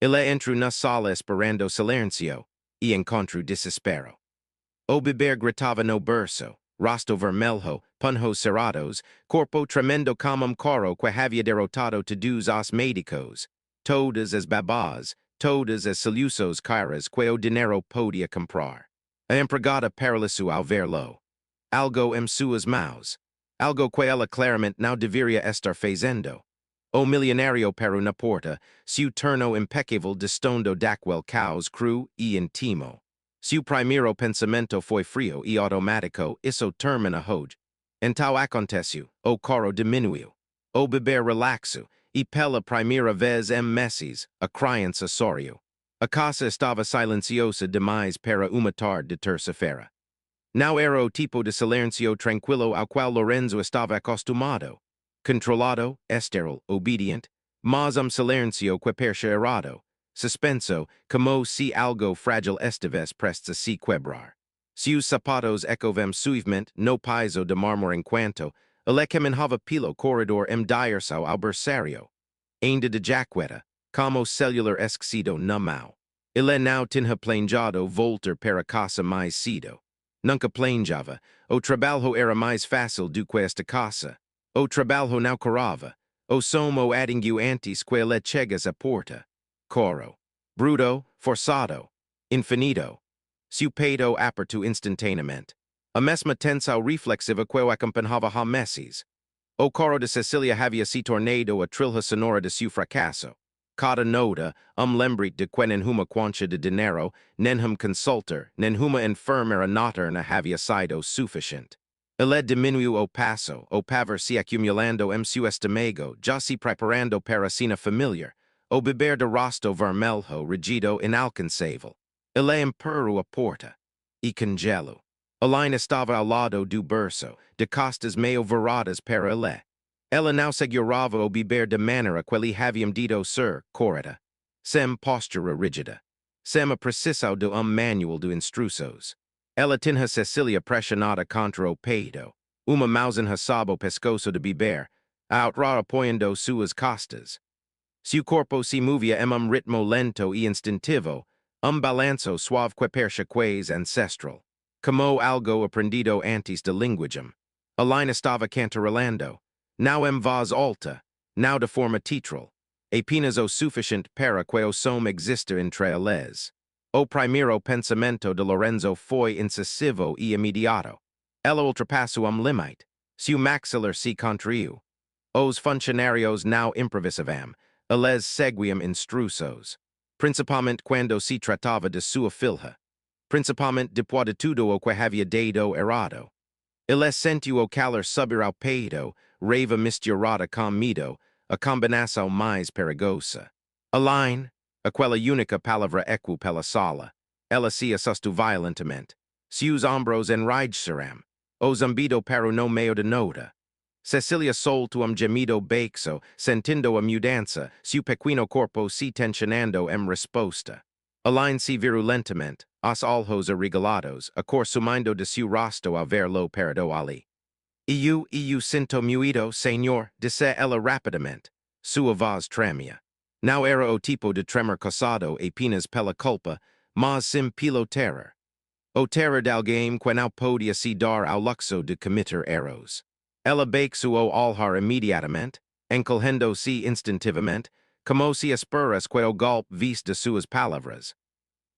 Ele entro na sala esperando silencio, e encontro desespero. O beber gritava no berço, rosto vermelho, punhos cerrados, corpo tremendo como coro que havia derrotado todos os médicos, todas as babás, todas as soluções caras que o dinheiro podia comprar. A empregada paralisou ao verlo. Algo em suas mãos. Algo que ela claramente não deveria estar fazendo. O milionário parou na porta, seu terno impecável destondo daquele caos cru e intimo. Seu primeiro pensamento foi frio e automático, isso termina hoje. Então aconteceu, o coro diminuiu. O beber relaxo, e pela primeira vez em meses, a criança sorriu. A casa estava silenciosa demais para uma tarde de terça-feira. Não era o tipo de silêncio tranquilo ao qual Lorenzo estava acostumado. Controlado, estéril, obediente, mas silêncio que parecia errado. Suspenso, como se algo frágil estivesse prestes a se quebrar. Seus sapatos ecovam suavemente no piso de mármore enquanto ele caminhava pelo corredor endireção ao berçário. Ainda de jaqueta, como celular esquecido na mão. Ele não tinha planejado voltar para casa mais cedo. Nunca planejava. O trabalho era mais fácil do que esta casa. O trabalho não corava. O somo atingiu antes que ele chegasse à porta. Coro. Bruto, forçado. Infinito. Seu peito apertou instantaneamente. A mesma tensão reflexiva que o acompanhava há meses. O coro de Cecília havia se tornado a trilha sonora de seu fracasso. Cada nota, lembrete de que nenhuma quantia de dinheiro, nenhum consultor, nenhuma enfermeira noturna havia sido suficiente. Ele diminuiu o passo, o pavor se acumulando em seu estômago, já se preparando para a cena familiar, o beber de rosto vermelho, rigido, inalcançável. Ele empurrou a porta. E congelo. Elaine estava ao lado do berço, de costas meio viradas para ele. Ela não segurava o beber de maneira que lhe haviam dito ser correta. Sem postura rígida. Sem a precisão de manual de instruções. Ela tinha Cecília pressionada contra o peito. Uma mão enraçava o pescoço de beber, a outra apoiando suas costas. Seu corpo se movia em ritmo lento e instintivo, balanço suave que parecia quase ancestral. Como algo aprendido antes de linguagem. Elaine estava cantarolando. Não em voz alta, não de forma teatral, apenas o suficiente para que o som exista entre eles. O primeiro pensamento de Lorenzo foi incisivo e imediato. Ela ultrapassou limite. Seu maxilar se contraiu. Os funcionários não improvisavam, eles seguiam instruções. Principalmente quando se tratava de sua filha. Principalmente depois de tudo o que havia dado errado. Ele sentiu o calor subir ao peito, raiva misturada com medo, a combinação mais perigosa. Elaine, aquela única palavra ecoou pela sala. Ela se assustou violentamente. Seus ombros enraiveceram. O zumbido parou no meio da nota. Cecília soltou gemido baixo, sentindo a mudança, seu pequeno corpo se tensionando em resposta. Elaine se virou lentamente, os olhos arregalados, a cor sumindo de seu rosto ao verlo perto ali. Eu sinto muito, senhor, disse ela rapidamente. Sua voz tremia. Não era o tipo de tremor causado apenas pela culpa, mas sim pelo terror. O terror de alguém que não podia se dar ao luxo de cometer erros. Ela baixou o olhar imediatamente, encolhendo-se instintivamente, como se esperasse que o golpe visse de suas palavras.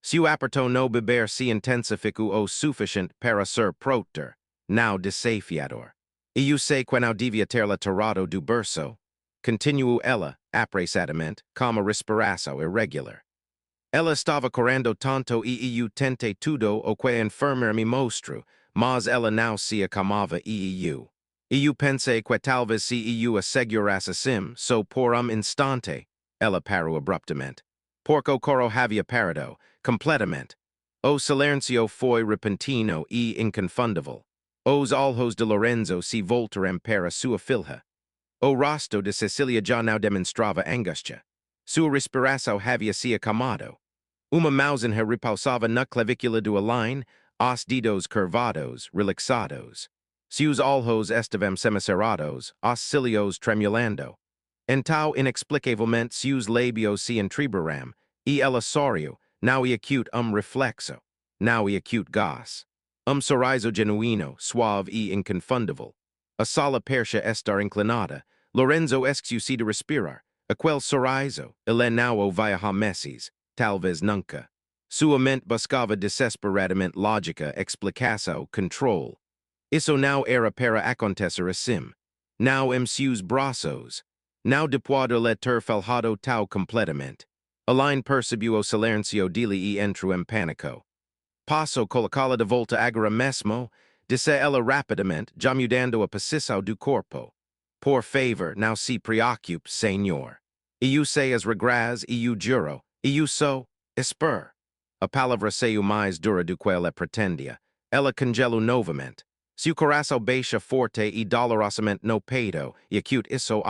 Seu aperto no beber se intensificou o suficiente para ser próter, não desafiador. Eu sei que não devia ter-la tirado do berço, continuou ela, apressadamente, com uma respiração irregular. Ela estava correndo tanto e eu tentei tudo o que a enfermeira me mostrou, mas ela não se acalmava e eu pensei que talvez se eu a segurasse assim, só por instante. Ela parou abruptamente. Porque o coro havia parado, completamente. O silêncio foi repentino e inconfundível. Os olhos de Lorenzo se voltaram para sua filha. O rosto de Cecília já não demonstrava angústia. Sua respiração havia se acalmado. Uma mão repousava na clavícula do Elaine, os dedos curvados, relaxados. Seus olhos estavam semicerrados, os cílios tremulando. Então, inexplicavelmente, seus lábios se entreabriram, E ela sorio, now e acute reflexo, now e acute gas. Sorriso genuino, suave e inconfundible. A sala persia estar inclinada, Lorenzo esque de respirar, aquel sorriso, ele now via meses, talvez nunca. Sua mente buscava desesperadamente lógica, explicação, control. Isso now era para acontecer assim. Now seus braços. Now depuado le ter falhado tau completamente. Aline percebuo silencio dele e entro em pânico. Passo colocá-la de volta agora mesmo, disse ela rapidamente, já mudando a posição do corpo. Por favor, não se preocupe, senhor. Eu sei as regras e eu juro, eu sou, espero. A palavra saiu mais dura do que ela pretendia. Ela congelou novamente. Seu coração baixa forte e dolorosamente no peito, e acute isso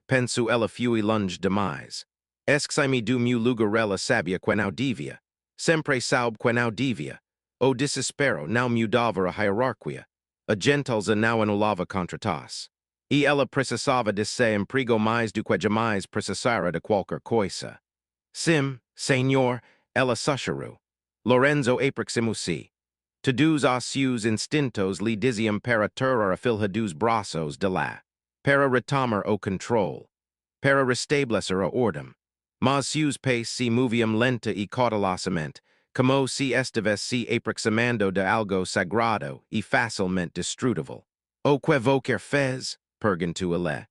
penso ela fui longe demais. Esque-me do meu lugar ela sabia que não devia. Sempre sabe que não devia. O desespero não mudava a hierarquia. A gentileza não anulava contra tas. E ela precisava de se emprego mais do que jamais precisara de qualquer coisa. Sim, senhor, ela sussurrou. Lorenzo aproximou-se. Todos os seus instintos lhe diziam para tirar a filha dos braços de lá. Para retomar o controle. Para restabelecer a ordem. Mas seus pés se moviam lenta e cautelosamente, como se estivesse se aproximando de algo sagrado e facilmente destrutível. O que quer fez? Perguntou ele.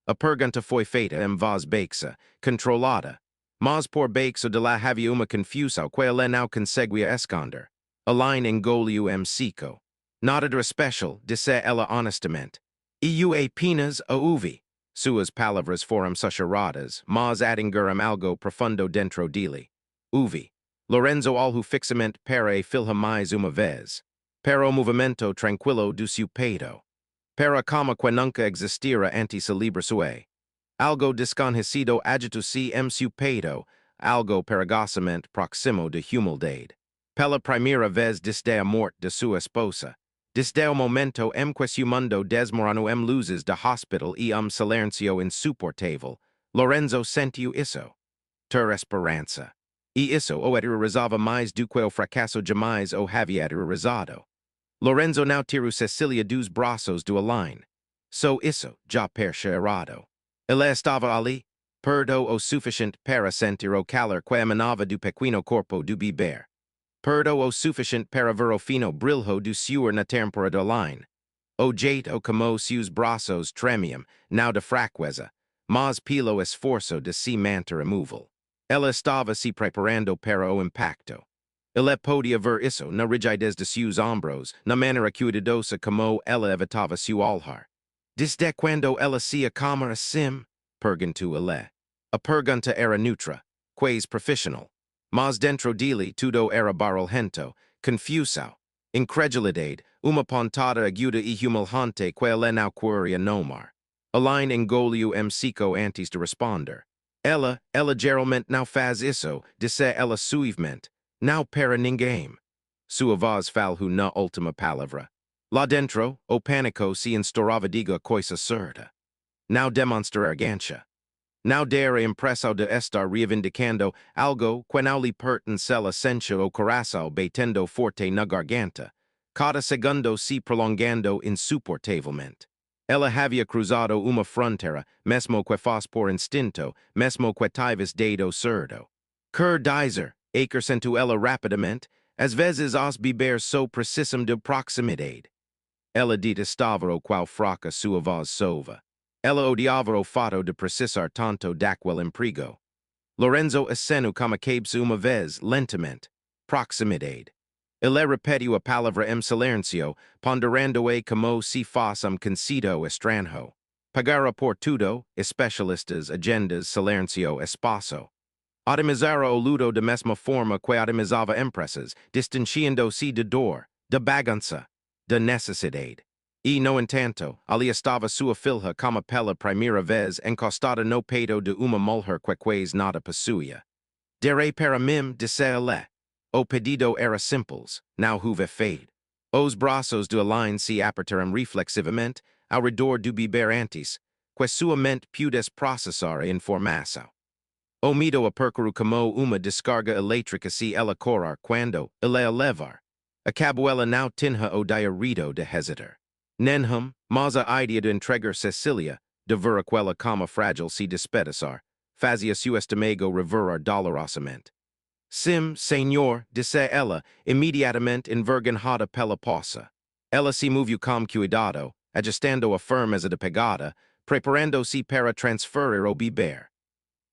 A pergunta foi feita em voz baixa, controlada. Mas por baixo de lá havia uma confusão que ele não conseguia esconder. Aline engoliu seco. Nada de especial, disse ela honestamente. Eu apenas a ouvi. Suas palavras foram sussurradas, mas atingiram algo profundo dentro dele. Ouvi. Lorenzo olhou fixamente para a filha mais uma vez. Para o movimento tranquilo do seu peito. Para a calma que nunca existira antes a livre sua. Algo desconhecido agitou-se em seu peito, algo perigosamente próximo de humildade. Pela primeira vez desde a morte de sua esposa. Desde o momento em que seu mundo desmoronou em luzes de hospital e silêncio insuportável, Lorenzo sentiu isso. Ter esperança. E isso o aterrorizava mais do que o fracasso jamais o havia aterrorizado. Lorenzo não tirou Cecília dos braços do Aline. So isso já perceberado. Ele estava ali, perdo o suficiente para sentir o calor que emanava do pequeno corpo do bebê. Perdo o suficiente para ver o fino brilho do suor na têmpora do Aline. O jeito como seus braços tremiam, não de fraqueza, mas pelo esforço de se manter imóvel. Ela estava se preparando para o impacto. Ele podia ver isso na rigidez de seus ombros, na maneira cuidadosa como ela evitava seu olhar. Desde quando ela se acalma assim? Perguntou ele. A pergunta era neutra, quase profissional. Mas dentro dele tudo era barulhento, confusão, incredulidade, uma pontada aguda e humilhante que ele não queria nomar. Aline engoliu seco antes de responder. Ela geralmente não faz isso, disse ela suavemente. Não para ninguém. Sua voz falhou na última palavra. Lá dentro, o pânico se instaurava diga coisa certa. Não demonstra arrogância. Não der a impressão de estar reivindicando algo que não lhe pertence ela sente o coração batendo forte na garganta, cada segundo se prolongando insuportavelmente. Ela havia cruzado uma fronteira, mesmo que fosse por instinto, mesmo que tivesse dado certo. Quer dizer, acrescentou ela rapidamente, às vezes os beber so precisam de proximidade. Ela detestava o qual fraca sua voz sova. Ela odiava o fato de precisar tanto daquele emprego. Lorenzo acenu como cabe-se uma vez, lentamente. Proximidade. Ele repetiu a palavra em silêncio, ponderando-a como se fosse conceito estranho. Pagara por tudo, especialistas, agendas, silêncio, espaço. Otimizara o ludo da mesma forma que otimizava empresas, distanciando-se de dor, de bagunça, de necessidade. E, no entanto, ali estava sua filha como pela primeira vez encostada no peito de uma mulher que quase nada possuía. Direi para mim, disse ele. O pedido era simples, não houve feito. Os braços de Aline se apertaram reflexivamente ao redor do beber antes, que sua mente pudesse processar a informação. Omido a percuru como uma descarga elétrica si ela corar quando ela levar. Acabuela now tinha o diarito de hesitar. Nenhum, maza idea de entregar Cecilia, de ver aquela cama frágil si despedaçar, fazia su estomego reverar dolorosamente. Sim, senhor, disse ela, imediatamente envergonhada pela poça. Ela se moveu com cuidado, ajustando a firmeza de pegada, preparando-se para transferir o bebê.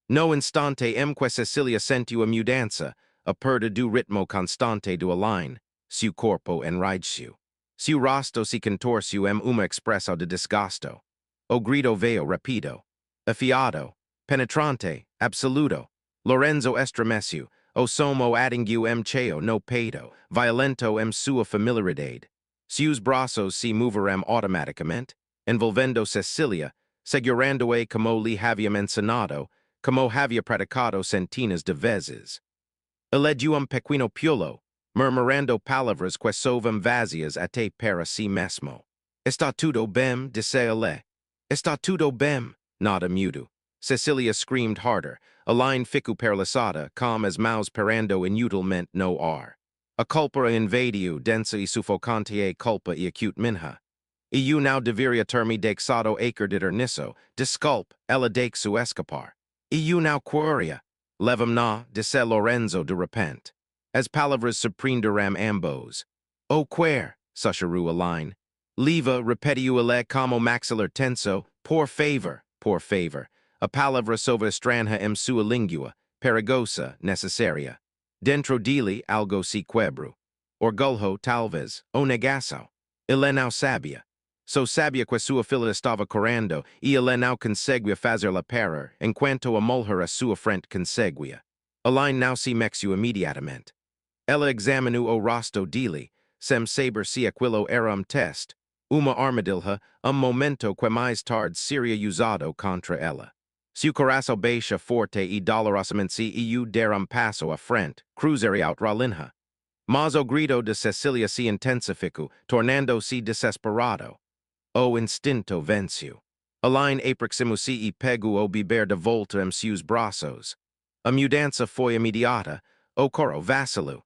No instante que Cecilia sentiu a mudança, a perda do ritmo constante do line, seu corpo enraideciu. Seu rosto se contorceu uma expressão de desgasto. O grito veio rapido, afiado, penetrante, absoluto. Lorenzo estremeceu, o somo atingiu cheio no peito, violento sua familiaridade. Seus braços se moveram automaticamente, envolvendo Cecilia, segurando-a como lhe havia mencionado, como havia praticado centenas de vezes. Elegeu pequeno pulo, murmurando palavras que sovam vazias até para si mesmo. Está tudo bem, disse ele. Está tudo bem, nada mudo. Cecilia screamed harder, a line ficou paralisada, com as mãos parando inutilmente no ar. A culpa invadiu, densa e sufocante a culpa e acute minha. Eu não deveria ter-me deixado acreditar nisso, desculpe, ela deixou escapar. Eu não queria. Levam na, disse Lorenzo de repente. As palavras surpreenderam ambos. O quer, sussurrou a line. Leva, repetiu ele como maxillar tenso, por favor, por favor. A palavra sova estranha sua língua, perigosa, necessária. Dentro dele algo se quebrou. Orgulho, talvez, o negaço. Ele não sabia. So sabia que sua filha estava correndo, e ele não conseguia fazer-la parar, enquanto a mulher à sua frente conseguia. A line não se mexeu imediatamente. Ela examinou o rosto dele, sem saber se aquilo era teste, uma armadilha, momento que mais tarde seria usado contra ela. Seu coração baixa forte e dolorosamente se eu der passo à frente, cruzaria outra linha. Mas o grito de Cecilia se intensificou, tornando-se desesperado. O instinto venceu. A line aproximou-se e pegou o bebê de volta seus braços. A mudança foi imediata, o coro vacilou,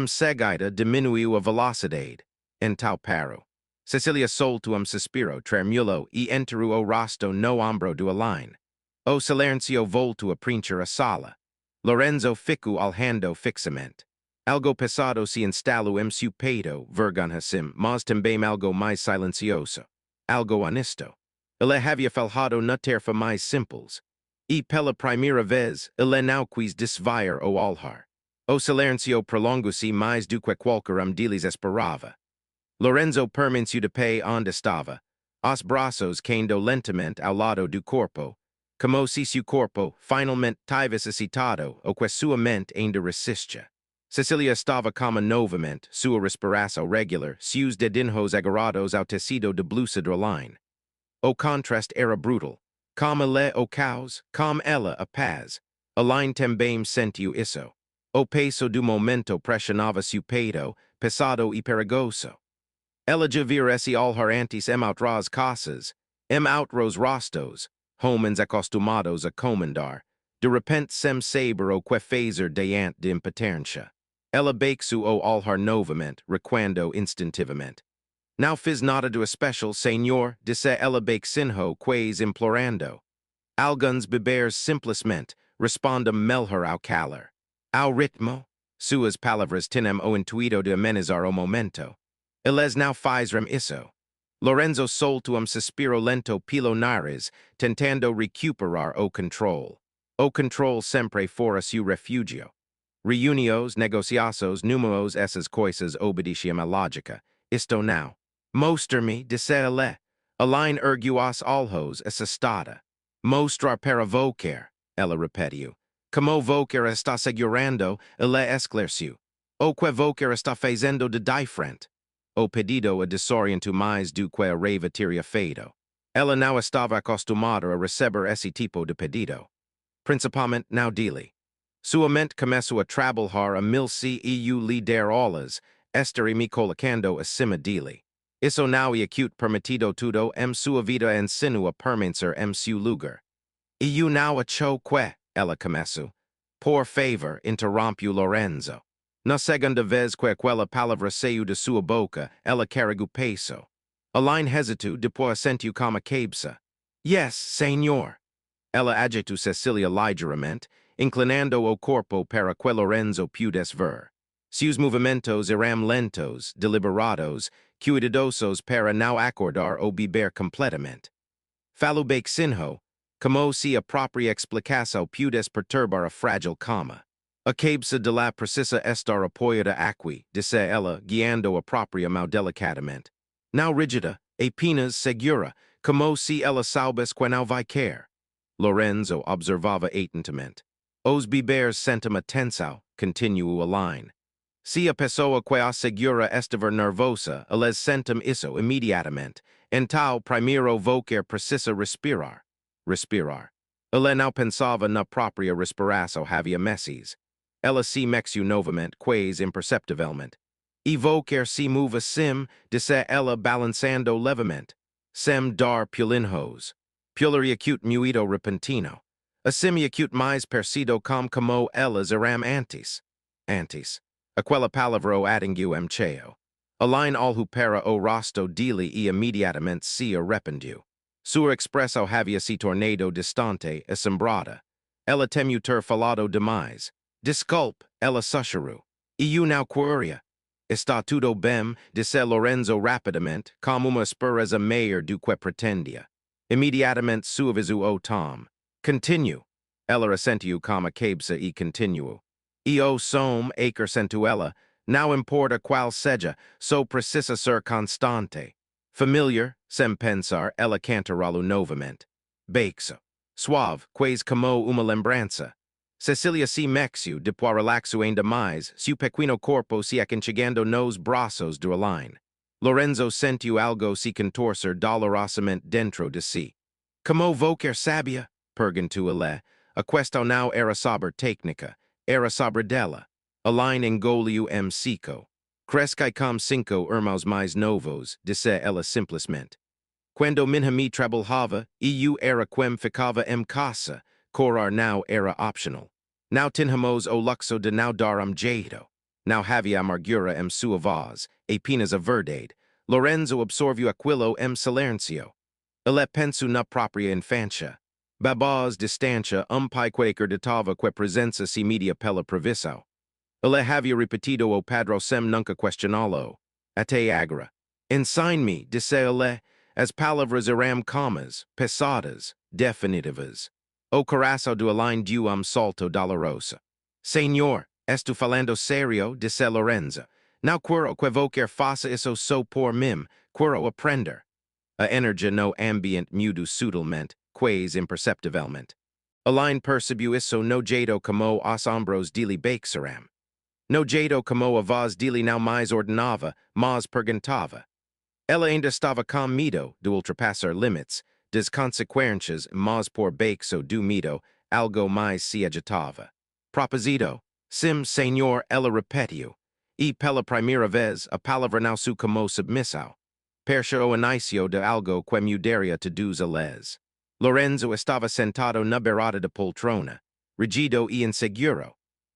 seguida diminuiu a velocidade. Então parou. Cecilia soltou suspiro tremulo e enterrou o rosto no ombro do line. O silêncio voltou a preencher a sala. Lorenzo ficou olhando fixamente. Algo pesado se instalou seu peito, vergonha-se, mas também algo mais silencioso. Algo honesto. Ele havia falhado na tarefa mais simples. E pela primeira vez, ele não quis desviar o olhar. O silêncio prolongou-se mais do que qualquer deles esperava. Lorenzo permaneceu de pé onde estava, os braços caindo lentamente ao lado do corpo, como se seu corpo finalmente tivesse excitado ou que sua mente ainda resistia. Cecilia estava como novamente, sua respiração regular, seus dedinhos agarrados ao tecido de blusa de line. O contraste era brutal. Como ele o caos, como ela a paz. A line também sentiu isso. O peso do momento pressionava seu peito, pesado e perigoso. Ela já vira esse olhar antes outras casas, outros rostos, homens acostumados a comandar. De repente sem saber o que fazer diante de impotência. Ela baixou o olhar novamente, recuando instintivamente. Não fiz nada de especial, senhor, disse ela baixinho, quase implorando. Alguns bebês simplesmente respondem melhor ao calor. Ao ritmo, suas palavras tinham o intuito de amenizar o momento. Eles não fizeram isso. Lorenzo soltou suspiro lento pelo nariz, tentando recuperar o controle. O controle sempre fora seu refúgio. Reuniões, negociações, números, essas coisas obedeciam à lógica. Isto não. Mostre-me, disse ele. A line ergueu os olhos assustada. Mostrar para voquer, ela repetiu. Como voquer está segurando, ele esclareceu. O que voquer está fazendo de diferente. O pedido a desorientou mais do que a raiva teria feito. Ela não estava acostumada a receber esse tipo de pedido. Principalmente não dele. Sua mente começou a trabalhar a se eu lhe der aulas, estaria me colocando acima dele. Isso não é acute permitido tudo sua vida ensino a permanecer seu lugar. Eu não acho que, ella começo. Por favor, interrompiu Lorenzo. Na segunda vez que aquela palavra saiu de sua boca, ela carregou peso. Aline hesitou, depois assentiu como cabeça. Yes, senhor. Ela agitou Cecilia ligeiramente, inclinando o corpo para que Lorenzo pudesse ver. Seus movimentos eram lentos, deliberados, cuidadosos para não acordar ou beber completamente. Falou baixinho, como se a própria explicação pudesse perturbar a frágil cama. A cabeça de lá precisa estar apoiada aqui, disse ela, guiando a própria mão delicadamente. Não rígida, apenas segura, como se ela soubesse que não vai querer. Lorenzo observava atentamente. Os bebês sentem atenção, continuou Aline. Se a pessoa que a segura estiver nervosa, eles sentem isso imediatamente. Então, primeiro qualquer precisa respirar. Respirar. Ela não pensava na própria respiração havia meses. Ela se mexeu novamente, quase imperceptivelmente. E qualquer se move assim, disse ela balançando levemente. Sem dar pulinhos. Puleri acute muito repentino. Assim acute mais percido como elas eram antes. Antes. Aquela palavra o atingiu cheio. Aline olhou para o rosto dele e imediatamente se arrependiu. Sua expressão havia se tornado distante, assombrada. Ela temeu ter falado demais. Desculpe, ela sussurrou. E eu não queria. Está tudo bem, disse Lorenzo rapidamente, como uma esperança maior do que pretendia. Imediatamente suavizou o tom. Continue. Ela assentiu como a cabeça e continuou. E o som, acrescentou ela, não importa qual seja, só precisa ser constante. Familiar, sem pensar, ela cantará-lo novamente. Baixo. Suave, quase como uma lembrança. Cecilia se mexeu, depois relaxou ainda mais, seu pequeno corpo se aconchegando nos braços de Aline. Lorenzo sentiu algo se contorcer dolorosamente dentro de si. Como quer sabia? Perguntou ele. A questão não era sobre técnica, era sobre dela. Aline engoliu seco. Cresci com 5 irmãos mais novos, disse ela simplesmente. Quando minha me trabalhava, eu era quem ficava casa, corar não era optional. Não tínhamos o luxo de não dar jeito. Não havia amargura sua voz, apenas a verdade. Lorenzo absorveu aquilo silêncio. Ele pensou na própria infância. Babás distância pai quaker detava que presença se media pela previsão. Ele havia repetido o padrão sem nunca questioná-lo. Até agora. Ensine-me, disse ele, as palavras eram calmas, pesadas, definitivas. O coração do Aline deu salto doloroso. Senhor, estou falando sério, disse Lorenzo. Não quero que qualquer faça isso só por mim, quero aprender. A energia no ambiente mudou sutilmente, quase imperceptivelmente. Aline percebeu isso no jeito como os ombros dele baixaram. No jeito como a voz dele não mais ordenava, mas perguntava. Ela ainda estava com medo de ultrapassar limites, das consequências, mas por baixo do medo, algo mais se agitava. Proposito, sim, senhor, ela repetiu. E pela primeira vez, a palavra não su como submissão. Percha o inicio de algo que mudaria todos eles. Lorenzo estava sentado na beirada da poltrona, rígido e inseguro,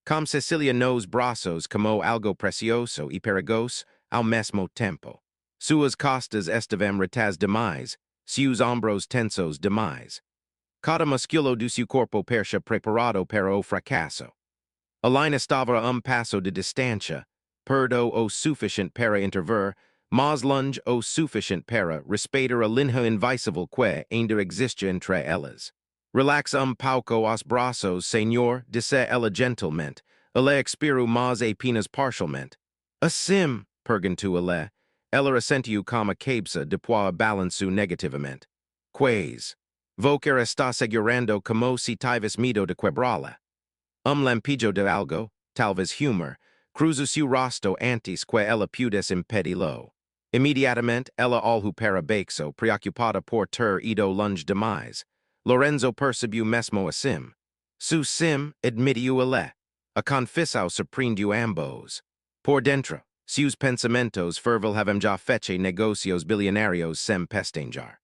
com Cecilia nos braços como algo precioso e perigoso ao mesmo tempo. Suas costas estavam retas demais, seus ombros tensos demais. Cada músculo do seu corpo percha preparado para o fracasso. Aline estava a passo de distância, perdo o suficiente para intervir, mas longe o suficiente para respeitar a linha invisível que ainda existe entre elas. Relax pouco os braços, senhor, disse ela gentilmente. Ele expirou mas apenas parcialmente. Assim, perguntou ele. Ela assentiu com a cabeça depois balançou negativamente. Quase. Quer está segurando como se tivesse medo de quebrá-la. Lampijo de algo, talvez humor, cruzou seu rosto antes que ela pudesse impedi-lo. Imediatamente, ela olhou para baixo, preocupada por ter ido longe demais. Lorenzo percebeu mesmo assim. Su sim, admitiu ele. A confissão surpreendeu ambos. Por dentro, seus pensamentos fervilhavam já feche negocios bilionários sem pestañear.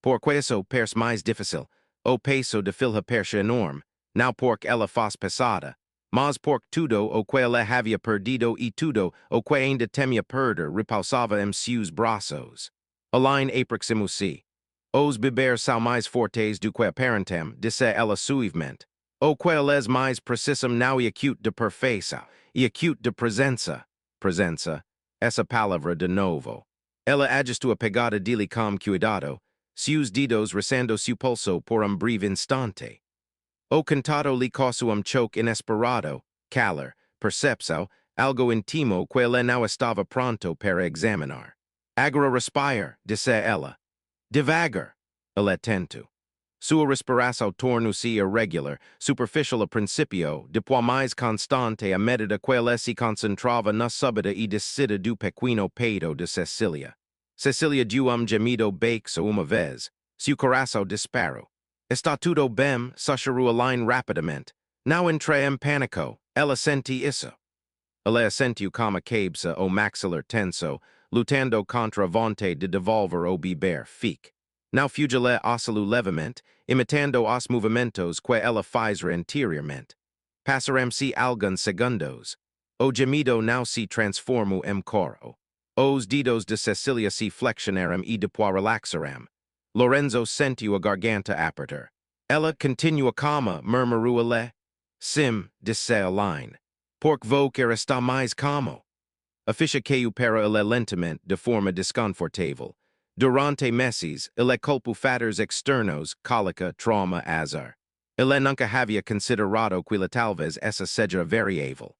Por isso, perce mais difícil, o peso de filha percha enorme, now pork ela faz pesada. Mas pork tudo o que ela havia perdido e tudo o que ainda temia perder repousava em seus braços. Aline aproximou-se. Os beber são mais fortes do que aparentem, disse ela suavemente. O que eles mais precisam não é acute de perfeição, e acute de presença. Presença, essa palavra de novo. Ela ajustou a pegada dele com cuidado, seus dedos rezando seu pulso por breve instante. O cantado lhe causou choque inesperado, calor, percepção, algo intimo que ele não estava pronto para examinar. Agora respire, disse ela. Devagar, ele tentou. Sua respiração tornou-se irregular, superficial a princípio, depois mais constante à medida que ele se concentrava na subida e descida do pequeno peito de Cecília. Cecília deu gemido baixo uma vez. Seu coração disparou. Está tudo bem, sussurrou Aline rapidamente. Não entrei em pânico, ela senti isso. Ela sentiu como a cabeça o maxilar tenso, lutando contra a vontade de devolver o beber fique. Não fugile oscilou levemente, imitando os movimentos que ela fazera anteriormente. Passaram-se alguns segundos. O gemido não se transformou em coro. Os dedos de Cecília se flexionaram e depois relaxaram. Lorenzo sentiu a garganta apertar. Ela continua calma, murmurou ele. Sim, disse Aline. Porque vou querer estar mais calmo. A ficha caiu para ele lentamente, de forma desconfortável. Durante meses, ele culpou fatores externos, cólica, trauma, azar. Ele nunca havia considerado que talvez essa seja variável.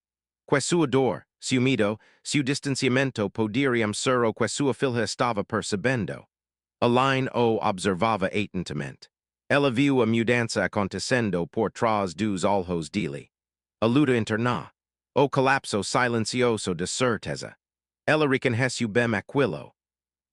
Que sua dor, seu medo, seu distanciamento poderiam ser o que sua filha estava percebendo. Aline o observava atentamente. Ela viu a mudança acontecendo por trás dos olhos dele. A luta interna. O colapso silencioso de certeza. Ela reconheceu bem aquilo.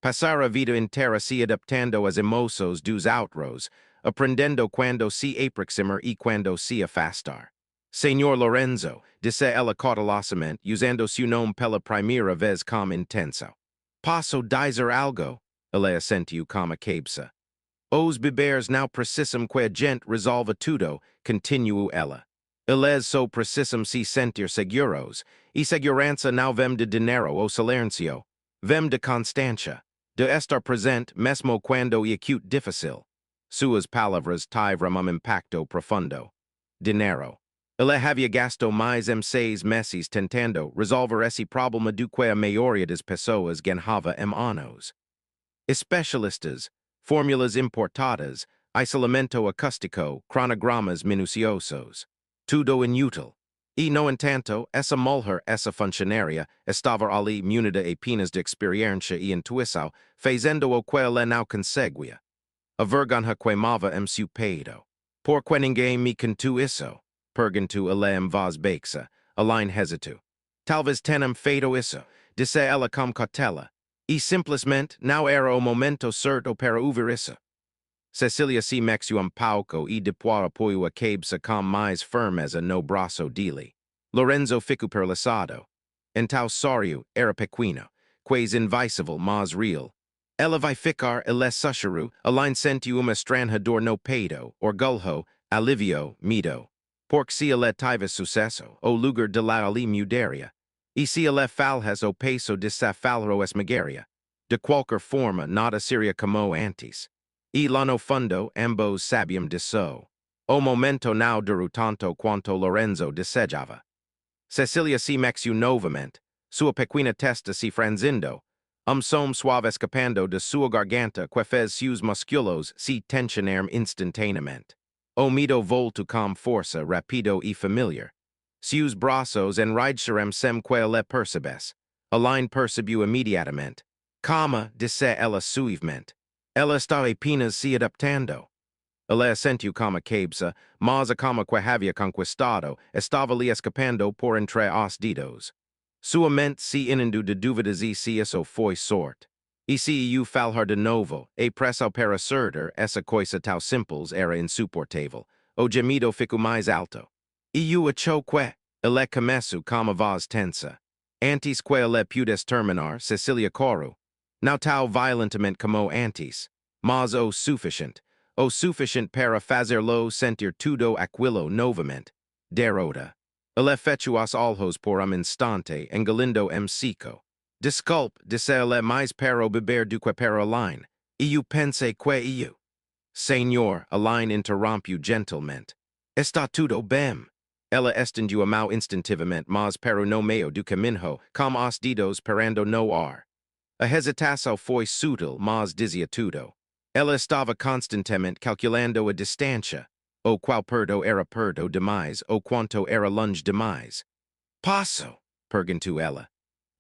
Passar a vida inteira se adaptando às emoções dos outros, aprendendo quando se aproximar e quando se afastar. Senhor Lorenzo, disse ela cautelosamente, usando seu nome pela primeira vez como intenso. Posso dizer algo? Ele assentiu com a cabeça. Os beberes não precisam que a gente resolva tudo, continuou ela. Eles só precisam se sentir seguros, e segurança não vem de dinheiro ou silêncio, vem de constância, de estar presente mesmo quando é acute difícil. Suas palavras tiveram impacto profundo. Dinheiro. Ele havia gasto mais 6 meses tentando resolver esse problema do que a maioria das pessoas ganhava anos. Especialistas, fórmulas importadas, isolamento acústico, cronogramas minuciosos. Tudo inútil. E, no entanto, essa mulher, essa funcionária, estava ali munida apenas de experiência e intuição, fazendo o que ela não conseguia. A vergonha queimava em seu peito. Por que ninguém me contou isso? Perguntou ela em voz baixa. Aline hesitou. Talvez tenham feito isso, disse ela com cautela. E simplesmente não era o momento certo para ouvir isso. Cecília se mexeu pouco e depois apoiou a cabeça com mais firmeza no braço dele. Lorenzo ficou perlaçado. Então sorriu, era pequeno, quase invisível mas real. Ela vai ficar, ele sussurrou, Aline sentiu estranha dor no peito, orgulho, alívio, medo. Porque se ele tive sucesso, o lugar de la ali mudaria. E se ele falhas o peso de sa falhar esmagaria. De qualquer forma, nada seria como antes. E lá no fundo, ambos sabiam disso. O momento não durou tanto quanto Lorenzo desejava. Cecília se mexeu novamente, sua pequena testa se franzindo, som suave escapando de sua garganta que fez seus músculos se tensionar instantaneamente. O medo voltou com força, rápido e familiar. Seus braços enraizaram sem que ele percebesse. Aline percebeu imediatamente. Calma, disse ela suavemente. Ela está apenas se adaptando. Ele assentiu com a cabeça, mas a calma que havia conquistado estava lhe escapando por entre os dedos. Sua mente se inundou de dúvidas e se isso foi sorte. E se eu falar de novo, e pressa para acertar essa coisa tão simples era insuportável. O gemido ficou mais alto. E eu achou que ele começou com a voz tensa. Antes que ele pudesse terminar, Cecília correu. Não tão violentamente como antes, mas o suficiente. o sufficient para fazer lo sentir tudo aquilo novamente, derrota. Ele fechuas alhos por instante, engolindo seco. Disculpe, disse ele mais para beber do que para line. Eu pense que eu. Senhor, a line interrompu gentilmente. Está tudo bem. Ela estendiu a mão instintivamente, mas para no meio do caminho, como os dedos parando no ar. A hesitação foi sutil, mas dizia tudo. Ela estava constantemente calculando a distância, ou qual perto era perto demais, ou quanto era longe demais. Passo, perguntou ela.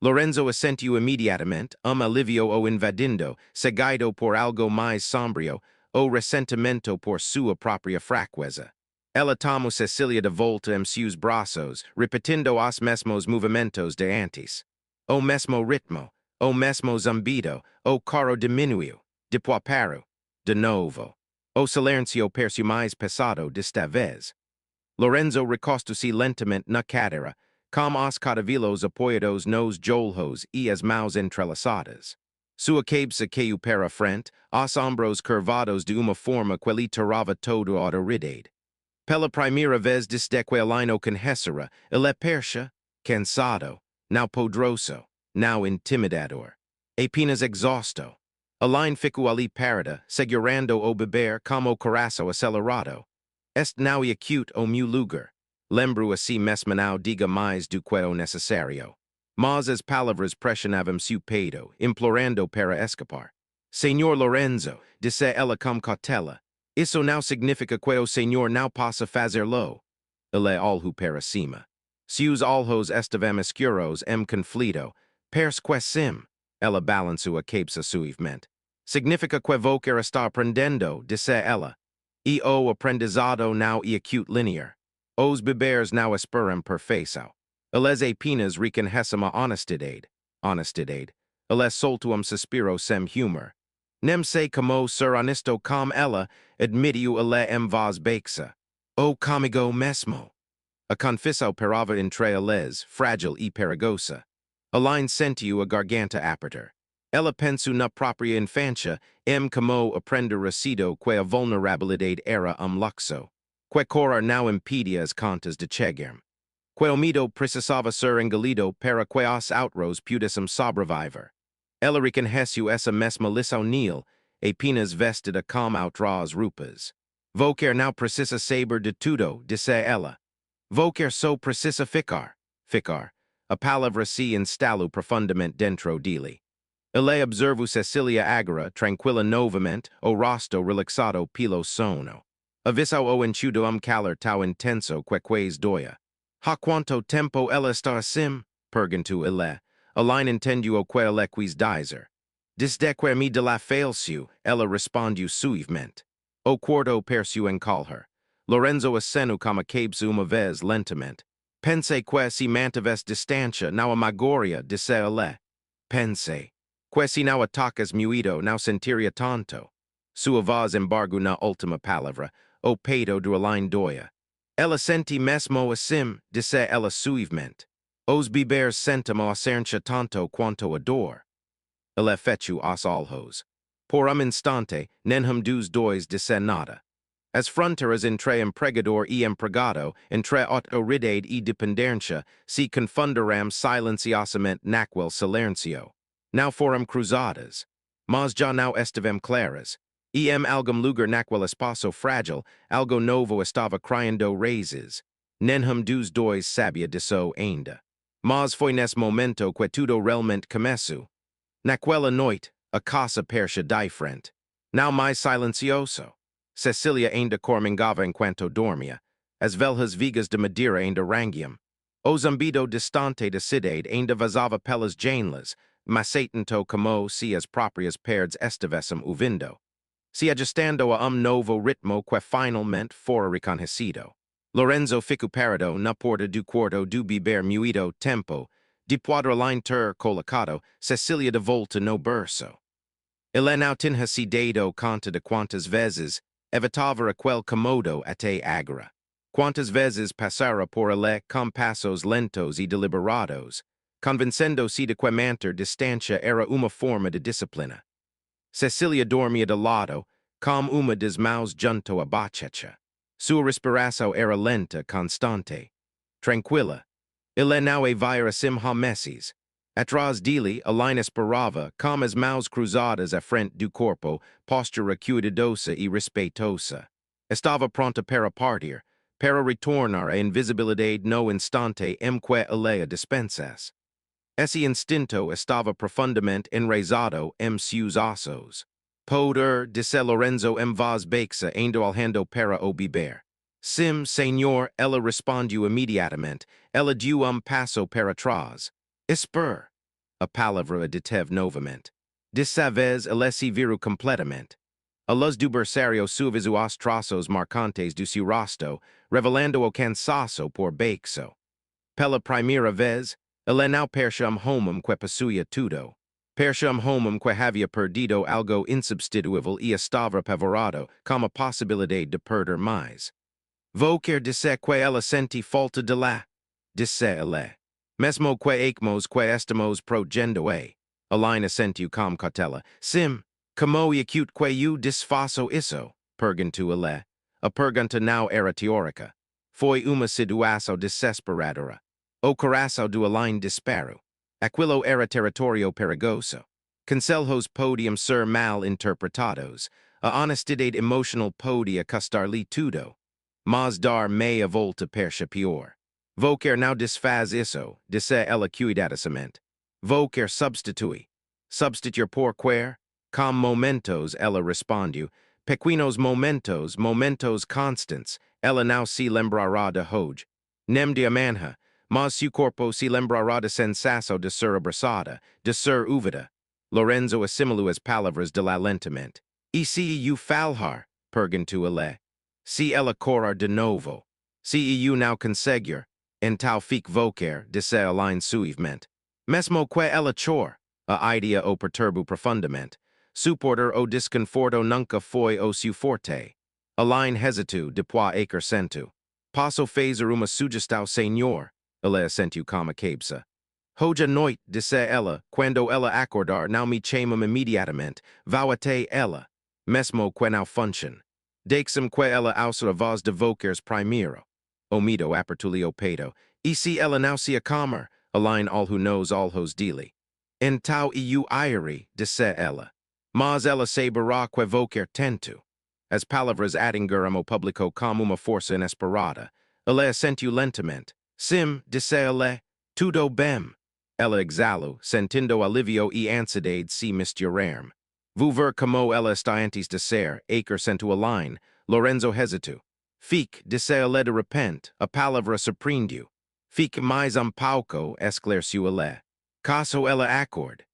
Lorenzo assentiu imediatamente, alivio o invadindo, seguido por algo mais sombrio, o ressentimento por sua própria fraqueza. Ela tomou Cecilia de volta em seus braços, repetindo os mesmos movimentos de antes. O mesmo ritmo, o mesmo zumbido, o coro diminuiu, depois parou, de novo. O silêncio pareceu mais pesado desta vez. Lorenzo recostou-se lentamente na cadeira, com os cotovelos apoiados nos joelhos e as mãos entrelaçadas. Sua cabeça caiu para a frente, os ombros curvados de uma forma que lhe tirava toda a autoridade. Pela primeira vez desde que ele o conhecera, ele percha, cansado, não poderoso, não intimidador. Apenas exausto. Elaine ficou ali parada, segurando o beber como coração acelerado. Este não é acute o meu lugar. Lembro a si mesmo não diga mais do que o necessário. Mas as palavras pressionavam seu peito, implorando para escapar. Senhor Lorenzo, disse ela com cautela, isso não significa que o senhor não possa fazer-lo. Ele olhou para cima. Seus olhos estavam escuros em conflito. Parece que sim. Ela balançou a cabeça suavemente. Significa que vou querer estar aprendendo, disse ela. E o aprendizado não é acute linear. Os bebês não esperam perfeição. Eles apenas reconhecem a honestidade. Honestidade. Eles soltam suspiro sem humor. Nem sei como ser honesto com ela, admitiu ele em voz baixa. O comigo mesmo. A confissão parava entre eles, frágil e perigosa. Elaine sentiu a garganta apertar. Ela pensou na própria infância, como aprender sido que a vulnerabilidade era luxo. Que correr não impedia as contas de chegar. Que o medo precisava ser engolido para que os outros pudessem sobreviver. Ela reconheceu essa mesma lição nele, apenas vestida com outras roupas. Vou quer não precisa saber de tudo, disse ela. Vou quer só precisa ficar. Ficar. A palavra se instalou profundamente dentro dele. Ele observou Cecilia agora, tranquila novamente, o rosto relaxado pelo sono. Avisou o enxuto calor tão intenso que quase doia. Há quanto tempo ela está assim? Perguntou ele. Elaine entendeu o que ele quis dizer. Desde que me de la faleceu, ela respondeu suavemente. O quarto pareceu encolher. Lorenzo acenou como a cabeça uma vez lentamente. Pensei que se mantivesse distância, não amagoria, disse ele. Pensei. Que se não atacas muido, não sentiria tanto. Sua voz embargou na última palavra, o peito do Elaine doia. Ela sente mesmo assim, disse ela suavemente. Os bebês sentem a cerca tanto quanto a dor. Ele fechou os olhos. Por instante, nenhum dos dois disse nada. As fronteiras entre empregador e empregado, entre autoridade e dependência, se confundiram silenciosamente naquele silêncio. Não foram cruzadas, mas já não estavam claras. E algum lugar naquele espaço frágil, algo novo estava criando raízes. Nenhum dos dois sabia disso ainda. Mas foi nesse momento que tudo realmente começou. Naquela noite, a casa percha diferente. Não mais silencioso. Cecilia ainda cormingava enquanto dormia. As velhas vigas de madeira ainda rangiam. O zumbido distante da cidade ainda vazava pelas janelas, macetando como se as próprias paredes estivessem ouvindo. Se ajustando a novo ritmo que finalmente fora reconhecido. Lorenzo ficou parado na porta do quarto do beber muito tempo, depois de Elaine ter colocado Cecilia de volta no berço. Ele não tinha se dado conta de quantas vezes evitava aquele comodo até agora. Quantas vezes passara por ele com passos lentos e deliberados, convencendo-se de que manter distância era uma forma de disciplina. Cecilia dormia de lado, com uma des maus junto a bachecha. Sua respiração era lenta, constante. Tranquila. Ele não e vira sim meses. Atrás dele, a line esperava, com as mãos cruzadas à frente do corpo, postura cuidadosa e respeitosa. Estava pronta para partir, para retornar à invisibilidade no instante em que ele a dispensasse. Esse instinto estava profundamente enraizado em seus ossos. Poder, disse Lorenzo em voz baixa, indo alhando para o bebê. Sim, senhor, ela respondeu imediatamente. Ela deu passo para trás. Espera. A palavra deteve novamente. Dessa vez, ela se virou completamente. A luz do berçário suavizou os traços marcantes do seu rosto, revelando o cansaço por baixo. Pela primeira vez, ela não percebeu homem que possuía tudo. Percebeu homem que havia perdido algo insubstituível e estava apavorado com a possibilidade de perder mais. Vou quer dizer que ela sente falta de lá, disse ele. Mesmo que ecmos que estamos progendo e. Alina sentiu com cautela. Sim, como e acute que eu desfaço isso, perguntou ele. A pergunta não era teórica. Foi uma situação desesperadora. O coração do Alina disparou. Aquilo era território perigoso. Conselhos podiam ser mal interpretados. A honestidade emocional podia custar-lhe tudo. Mas dar meia volta percha pior. Vou quer não desfaz isso, disse ela cuidadosamente. Vou quer substituir. Substituir por quer? Com momentos, ela respondeu. Pequenos momentos, momentos constants, ela não se lembrará de hoje. Nem de amanhã, mas seu corpo se lembrará da sensação de ser abraçada, de ser ouvida. Lorenzo assimilou as palavras de lá lentamente. E se eu falar? Perguntou ele. Se ela corar de novo. Se eu não conseguir, então fique voquer, disse Aline suavemente. Mesmo que ela chore, a idea o perturbo profundamente. Suportar o desconforto nunca foi o seu forte. Aline hesitou depois acrescentou. Posso fazer uma sugestão, senhor? Ele assentiu com a cabeça. Hoje à noite, disse ela, quando ela acordar, não me chama imediatamente. Vou até ela. Mesmo que não funcione. Deixe-me que ela ouça a voz de vocês primeiro. Omido apertou-lhe o peito. E se ela não se acalmar? Aline alho knows alhos dele. Então eu irei, disse ela. Mas ela saberá que voquer tento. As palavras atingiram o público como uma força inesperada. Ele assentiu lentamente. Sim, disse ele. Tudo bem. Ela exhalou, sentindo alivio e ansiedade se misturar. Vou ver como ela está antes de ser, acrescentou Aline. Lorenzo hesitou. Fique, disse ele de repente, a palavra surpreendeu. Fique mais pouco, esclareceu ele. Caso ela acorde.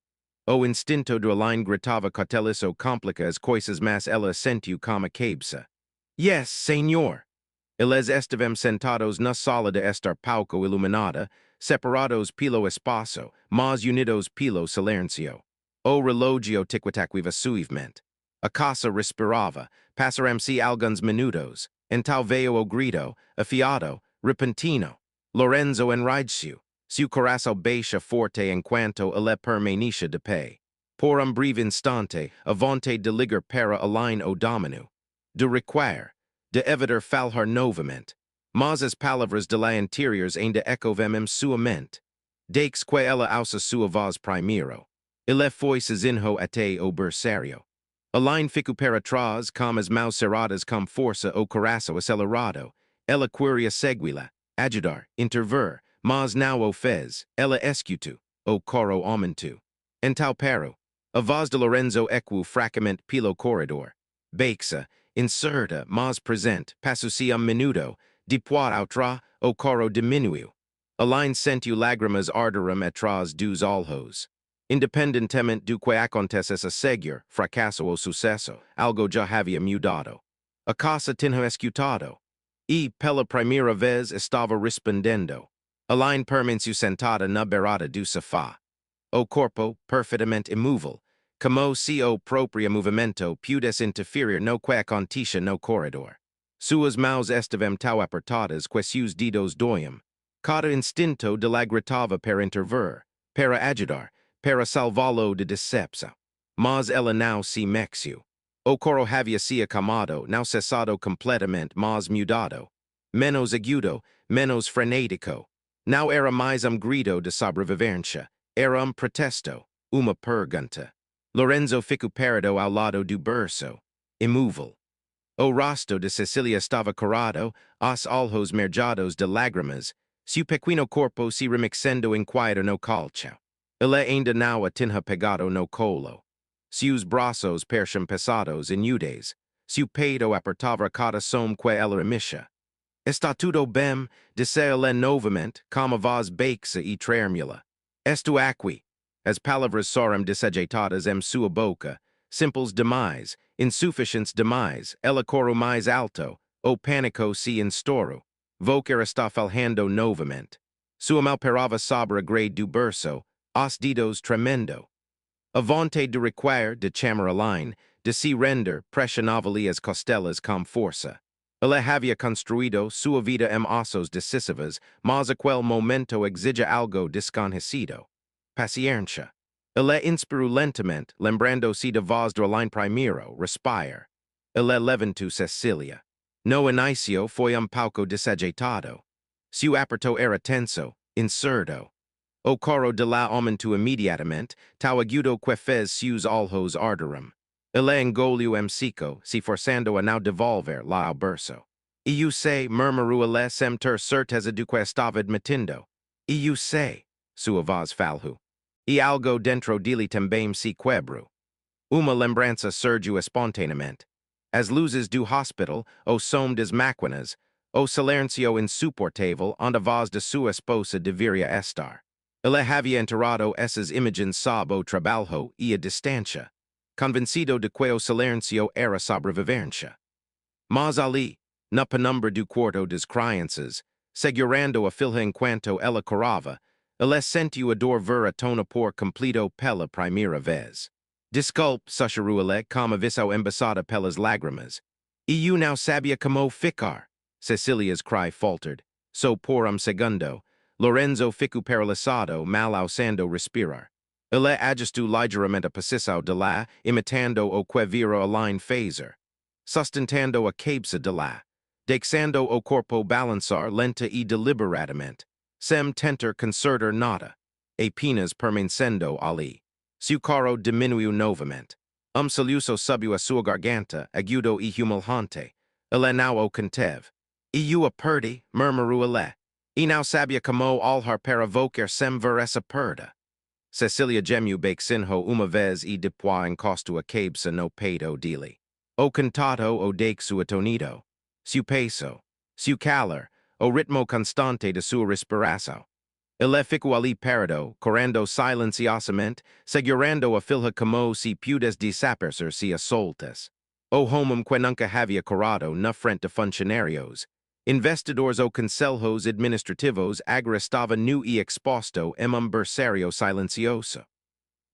O instinto de Aline gritava cauteliço complica as coisas, mas ela sentiu com a cabeça. Yes, senhor. Eles estavam sentados na sala de estar pouco iluminada, separados pelo espaço, mas unidos pelo silêncio. O relógio tic-tac-viva suavemente. A casa respirava, passaram-se alguns minutos, então veio o grito, afiado, repentino. Lorenzo enraiveceu. Seu coração baixa forte enquanto ele permanecia de pé. Por breve instante, a vontade de ligar para Aline o domínio. De require, de evitar falar novamente. Mas as palavras de lá anteriores ainda ecoavam em sua mente. Deixe que ela ouça sua voz primeiro. Ele foi sozinho até o berçário. Aline ficou para trás com as mãos cerradas com força o coração acelerado. Ela queria segui-la, ajudar, intervir, mas não o fez. Ela escutou, o coro aumentou. Então parou. A voz de Lorenzo ecoou fracamente pelo corredor. Baixa, incerta, mas presente, passou-se minuto. Depois outra, o coro diminuiu. Aline sentiu lágrimas arderem atrás dos olhos. Independentemente do que acontecesse a seguir, fracasso ou sucesso, algo já havia mudado. A casa tinha escutado. E, pela primeira vez, estava respondendo. Aline permaneceu sentada na beirada do sofá. O corpo, perfeitamente imóvel, como se o próprio movimento pudesse interferir no que acontecia no corredor. Suas mãos estavam tão apertadas que seus dedos doíam. Cada instinto de lá gritava para intervir, para ajudar, para salvá-lo de decepção. Mas ela não se mexeu. O coro havia sia acalmado, now cessado completamente, mas mudado. Menos agudo, menos frenético. Now era mais grito de sobrevivencia, era protesto, uma pergunta. Lorenzo ficou parado ao lado do berço, imóvel. O rosto de Cecilia estava corado, os olhos merjados de lágrimas, seu pequeno corpo se remixendo inquieto no calcio. Ele ainda não a tinha pegado no colo. Seus braços percham pesados e nudes, seu peito apertava cada som que ela emissia. Está tudo bem, disse ele novamente, com a voz baixa e trêmula. Estou aqui. As palavras soram desajeitadas em sua boca, simples demais, insuficientes demais, ela coro mais alto, o pânico se instaurou. Voker está falhando novamente. Sua mão parava sobre a grade do berço, os dedos tremendo. A vontade de require, de chamar a line, de se render, pressionava-lhe as costelas com força. Ele havia construído sua vida em ossos decisivos, mas aquele momento exigia algo desconhecido. Paciência. Ele inspirou lentamente, lembrando-se da voz do line primeiro, respire. Ele levantou Cecilia. No inicio foi pouco desajeitado. Seu aperto era tenso, incerto. O coro de lá aumentou imediatamente, tal agudo que fez seus olhos arderam. Ele engoliu seco, se forçando a não devolver lá ao berço. E eu sei, murmurou ele sem ter certeza do que estava admitindo. E eu sei, sua voz falhou. E algo dentro dele também se quebrou. Uma lembrança surgiu espontaneamente. As luzes do hospital, o som das máquinas, o silêncio insuportável onde a voz de sua esposa deveria estar. Ele havia enterrado essas imagens sob o trabalho e a distância, convencido de que o silêncio era sobrevivencia. Mas ali, na penumbra do quarto das crianças, segurando a filha enquanto ela corava, ele sentiu a dor ver a tona por completo pela primeira vez. Desculpe, sussurrou ele, como avisou embaçada pelas lágrimas. E eu não sabia como ficar. Cecilia's cry faltered. So por segundo, Lorenzo ficou paralisado, mal alçando respirar. Ele ajustou ligeiramente a posição de lá, imitando o que vira a line phaser. Sustentando a cabeça de lá, deixando o corpo balançar lenta e deliberadamente, sem tentar consertar nada, apenas permanecendo ali. Seu coro diminuiu novamente. Soluço subiu a sua garganta, agudo e humilhante. Ele não o conteve. E eu a perdi, murmurou ele. E não sabia como olhar para vocar sem ver essa perda. Cecilia gemiu baixinho uma vez e depois encostou a cabeça no peito dele. O cantado o deixo atonido. Seu peso, seu calor, o ritmo constante de sua respiração. Ele ficou ali parado, correndo silenciosamente, segurando a filha como se pudes desaparecer-se a soltas. O homem que nunca havia corado na frente de funcionários. Investidores ou conselhos administrativos agora estava nu e exposto em berçário silencioso.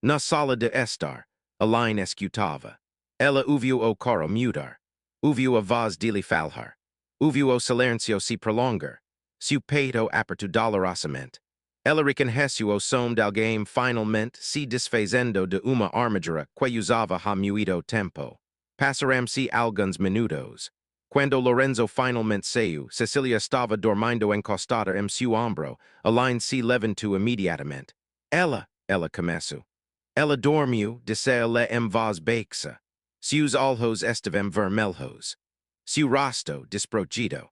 Na sala de estar, a line escutava. Ela ouviu o coro mudar. Ouviu a voz dele falhar. Ouviu o silêncio se prolongar. Seu peito apertou dolorosamente. Ela reconheceu o som de alguém finalmente se desfazendo de uma armadura que usava há muito tempo. Passaram-se alguns minutos. Quando Lorenzo finalmente saiu, Cecilia estava dormindo encostada em seu ombro, a line se levantou imediatamente. Ela começou. Ela dormiu, disse ele em voz baixa. Seus olhos estavam vermelhos. Seu rosto desprotegido.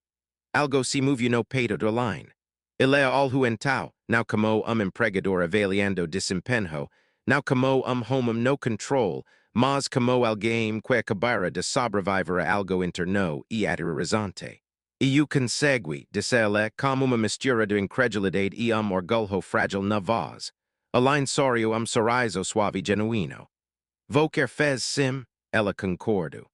Algo se moveu no peito da line. Ele olhou então, não como empregador avaliando desempenho, não como homem no controle, mas como alguém que acabara de sobreviver a algo interno e aterrorizante. E eu consegue, disse ele, como uma mistura de incredulidade e orgulho frágil na voz. A line sorriu sorriso suave genuíno. Voker fez sim, ela concordou.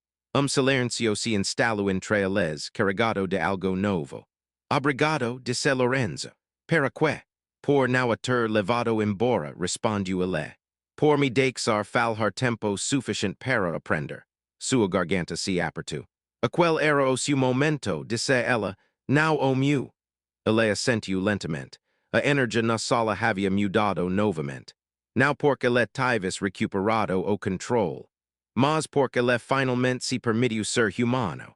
Silêncio se instalou entre eles, carregado de algo novo. Obrigado, disse Lorenzo. Para quê? Por não a ter levado embora, respondeu ele. Por me deixar falhar tempo suficiente para aprender. Sua garganta se apertou. Aquele era o seu momento, disse ela, não o meu. Ele assentiu lentamente. A energia na sala havia mudado novamente. Não porque ele tivesse recuperado o controle. Mas porque ele finalmente se permitiu ser humano.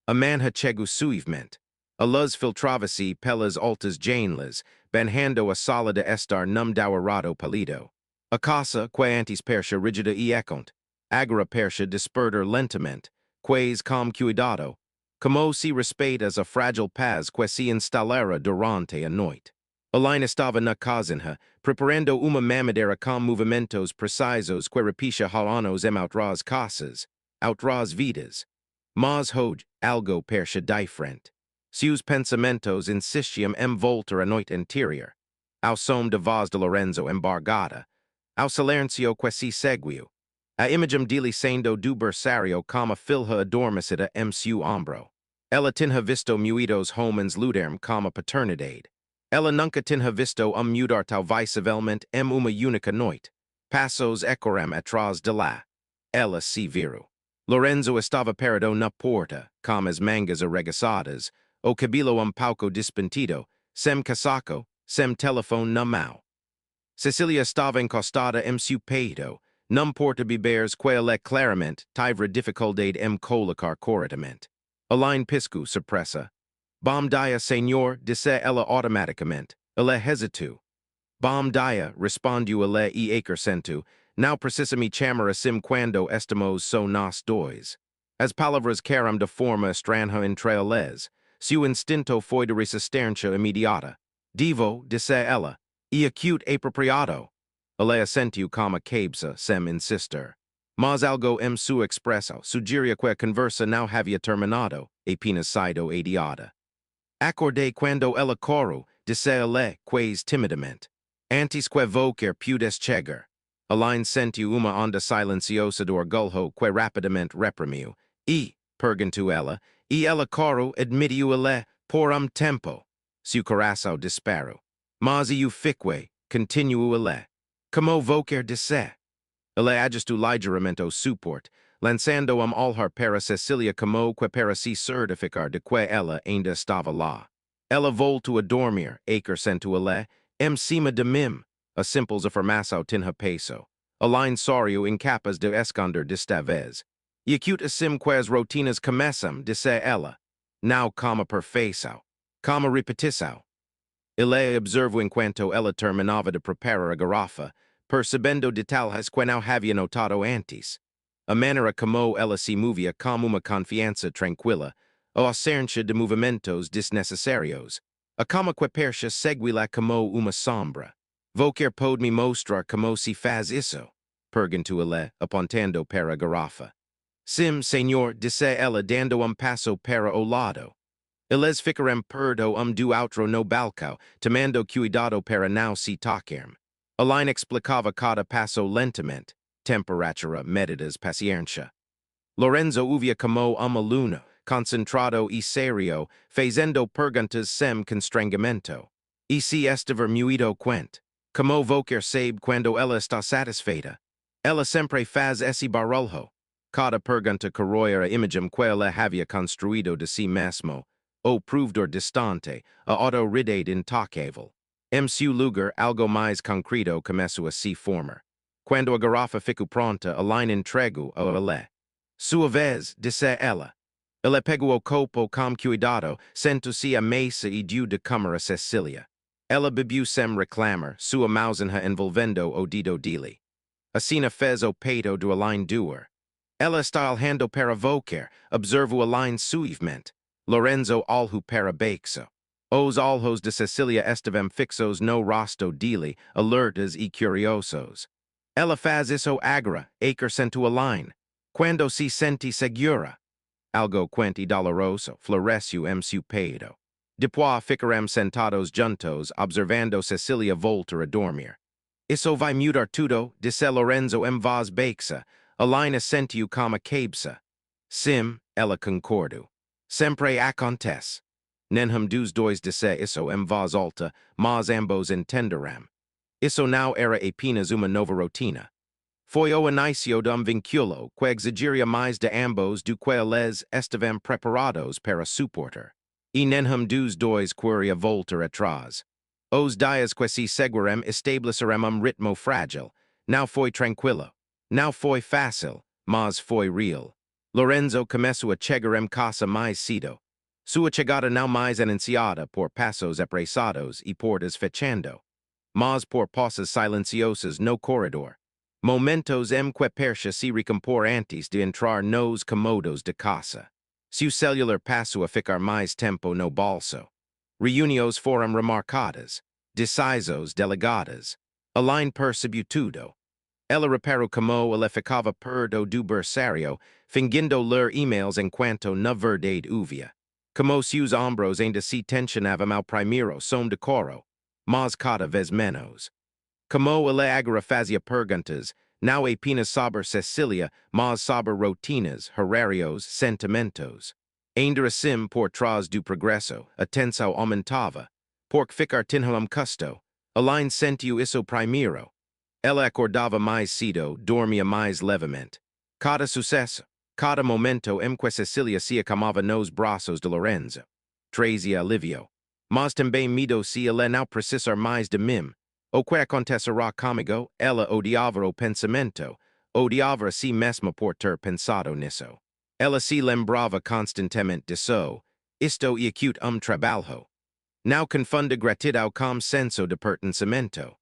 A man ha chego suivement. A luz filtrava-se pelas altas janelas, banhando a sala de estar num dourado palido. A casa, que antes persha rigida e econt, agora persha despertar lentamente, quais com cuidado, como se respeitas a frágil paz que se instalara durante a noite. Alain estava na cozinha, preparando uma mamadeira com movimentos precisos que repisha halanos outras casas, outras vidas. Mas hoje, algo persha diferente. Seus pensamentos insistiam volta a noite interior. Ao som de voz de Lorenzo embargada, ao silêncio que se seguiu. A imagem dele sendo do berçário como filha adormecida seu ombro. Ela tinha visto muitos homens lutarem como paternidade. Ela nunca tinha visto mudar tal visivelmente uma única noite. Passos ecoram atrás de lá. Ela se viru. Lorenzo estava parado na porta, com as mangas arregaçadas, o cabelo pouco despentido, sem casaco, sem telefone na mão. Cecilia estava encostada seu peito, num porta-bebês que ele claramente tivera dificuldade colocar corretamente. Alain pisco surpresa. Bom dia, senhor, disse ela automaticamente. Ele hesitou. Bom dia, respondeu ele e acrescentou, não precisa me chamar assim quando estamos só nós dois. As palavras caíram de forma estranha entre eles. Seu instinto foi de resistência imediata. Devo, disse ela, e acute apropriado. Ele assentiu como cabeça, sem insistir. Mas algo sua expressão sugeria que a conversa não havia terminado, apenas sido adiada. Acordei quando ela correu, disse ele, quase timidamente. Antes que qualquer pudesse chegar. Alain sentiu uma onda silenciosa do orgulho que rapidamente reprimiu. Perguntou ela, e ela correu, admitiu ele, por tempo. Seu coração disparou. Mas eu fiquei, continuou ele. Como voquer disse? Ele ajustou ligeiramente o suporte, lançando olhar para Cecilia como que para se certificar de que ela ainda estava lá. Ela voltou a dormir, acrescentou ele, cima de mim. A simples afirmação tinha peso. Alain sorriu incapaz de esconder desta vez. E acute assim que as rotinas começam, disse ela. Não como perfeição. Como repetição. Ele observou enquanto ela terminava de preparar a garrafa, percebendo detalhes que não havia notado antes. A maneira como ela se movia com uma confiança tranquila, a ausência de movimentos desnecessários, a como que persha seguila como uma sombra. Voquer pode me mostrar como se faz isso? Perguntou ele, apontando para a garrafa. Sim, senhor, disse ela dando passo para o lado. Eles ficaram perto do outro no balcão, tomando cuidado para não se tocarem. Alain explicava cada passo lentamente, temperatura, medidas, paciência. Lorenzo ouvia como aluno, concentrado e sério, fazendo perguntas sem constrangimento. E se estiver muito quente, como voquer sabe quando ela está satisfeita? Ela sempre faz esse barulho. Cada pergunta corroía a imagem que ela havia construído de si mesmo, o provedor distante, a autoridade intocável. Seu lugar, algo mais concreto começou a se formar. Quando a garrafa ficou pronta, Alain entregou a ele. Sua vez, disse ela. Ele pegou o copo com cuidado, sentou-se à mesa e deu de comer a Cecilia. Ela bebeu sem reclamar, sua mãozinha envolvendo o dedo dele. A cena fez o peito do Alain doer. Ela está olhando para voquer, observou Alain suavemente. Lorenzo olhou para baixo. Os olhos de Cecilia estavam fixos no rosto dele, alertas e curiosos. Ela faz isso agora, acrescentou Alain. Quando se sente segura. Algo quente e doloroso floresceu seu peito. Depois ficaram sentados juntos, observando Cecilia voltar a dormir. Isso vai mudar tudo, disse Lorenzo voz baixa. Alain assentiu como cabeça. Sim, ela concordou. Sempre acontece. Nenhum dos dois disse isso voz alta, mas ambos entenderam. Isso não era apenas uma nova rotina. Foi o início de vínculo que exigiria mais de ambos do que eles estavam preparados para suportar. E nenhum dos dois queria voltar atrás. Os dias que se seguiram estabeleceram ritmo frágil. Não foi tranquilo. Não foi fácil, mas foi real. Lorenzo começou a chegar casa mais cedo. Sua chegada não mais anunciada por passos apressados e portas fechando, mas por pausas silenciosas no corredor. Momentos que percha se recompor antes de entrar nos comodos de casa. Seu celular passou a ficar mais tempo no bolso. Reuniões foram remarcadas, decisões delegadas. Além percebeu tudo. Ela reparou como ela ficava perto do berçário, fingindo ler e-mails enquanto na verdade ouvia. Como seus ombros ainda se tensionavam ao primeiro som de coro, mas cada vez menos. Como ela agora fazia perguntas, não apenas sobre Cecília, mas sobre rotinas, horários, sentimentos. Ainda assim, por trás do progresso, a tensão aumentava. Porque ficar tinha custo. Além sentiu isso primeiro. Ela acordava mais cedo, dormia mais levemente. Cada sucesso, cada momento em que Cecília se acalmava nos braços de Lorenzo. Trazia alívio. Mas também medo se ela não precisar mais de mim. O que acontecerá comigo, ela odiava o pensamento, odiava a si mesma por ter pensado nisso. Ela se lembrava constantemente disso. Isto e acute trabalho. Não confunda gratidão com senso de pertencimento.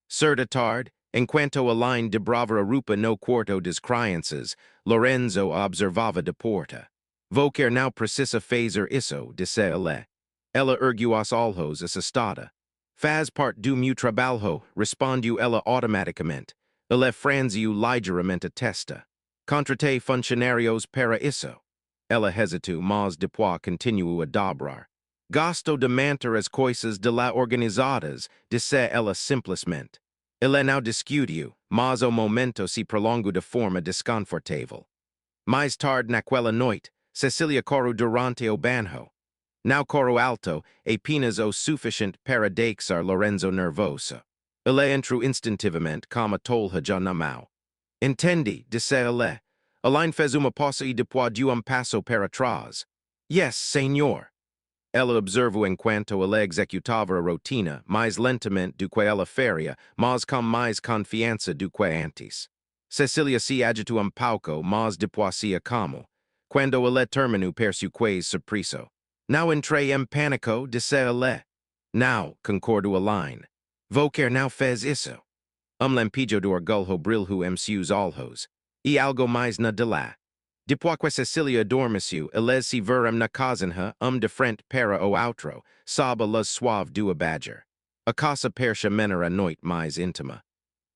Certa tarde, enquanto Alain dobrava a roupa no quarto das crianças, Lorenzo a observava de porta. Vou quer não precisa fazer isso, disse ela. Ela ergueu os olhos assustada. Faz parte do meu trabalho, respondeu ela automaticamente. Ela franziu ligeiramente a testa. Contratei funcionários para isso. Ela hesitou, mas depois continuou a dobrar. Gosto de manter as coisas de lá organizadas, disse ela simplesmente. Ela não discutiu, mas o momento se prolongou de forma desconfortável. Mais tarde naquela noite, Cecília correu durante o banho. Não correu alto, apenas o suficiente para deixar Lorenzo nervoso. Ela entrou instintivamente como a tolha já na mão. Entendi, disse ela. Alain fez uma pausa e depois deu passo para trás. Yes, senhor. Ela observou enquanto ela executava a rotina mais lentamente do que ela faria, mas com mais confiança do que antes. Cecília se agitou pouco, mas depois se acalmou. Quando ela terminou, percebeu quase surpreso. Não entrei em pânico, disse ela. Não, concordou Alain. Vou quer não fez isso. Lampejo do orgulho brilhou em seus olhos. E algo mais na de lá. Depois que Cecília adormeceu, eles se viram na cozinha, de frente para o outro, sob a luz suave do abadir. A casa percha menor a noite mais íntima.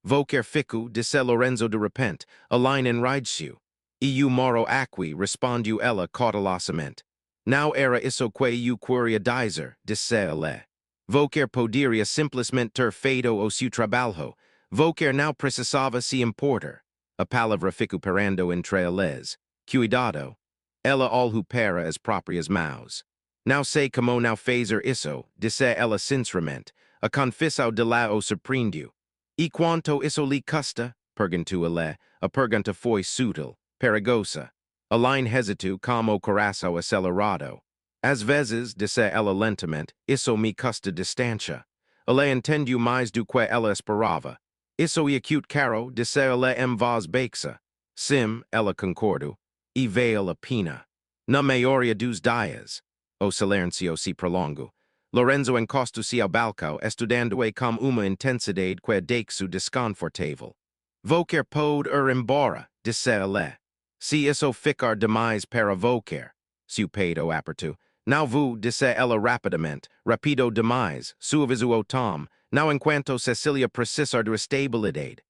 Vou quer fico, disse Lorenzo de repente, Alain enraideceu. E eu moro aqui, respondeu ela cautelosamente. Não era isso que eu queria dizer, disse ela. Vou quer poderia simplesmente ter feito o seu trabalho. Vou quer não precisava se importar. A palavra ficou parando entre eles. Cuidado. Ela olhou para as próprias mãos. Não sei como não fazer isso, disse ela sinceramente. A confissão de lá o surpreendeu. E quanto isso lhe custa? Perguntou ela. A pergunta foi sutil, perigosa. Alain hesitou como o coração acelerado. Às vezes, disse ela lentamente, isso me custa distância. Ela entendeu mais do que ela esperava. Isso é acute caro, disse ela em voz baixa. Sim, ela concordou. E vale a pena. Na maioria dos dias. O silêncio se prolongou. Lorenzo encostou-se ao balcão, estudando-a com uma intensidade que deixou desconfortável. Vou quer pode embora, disse ela. Se isso ficar demais para vou quer. Seu peito apertou. Não vou, disse ela rapidamente. Rapido demais, suavizou o tom. Não enquanto Cecília precisar de estabilidade.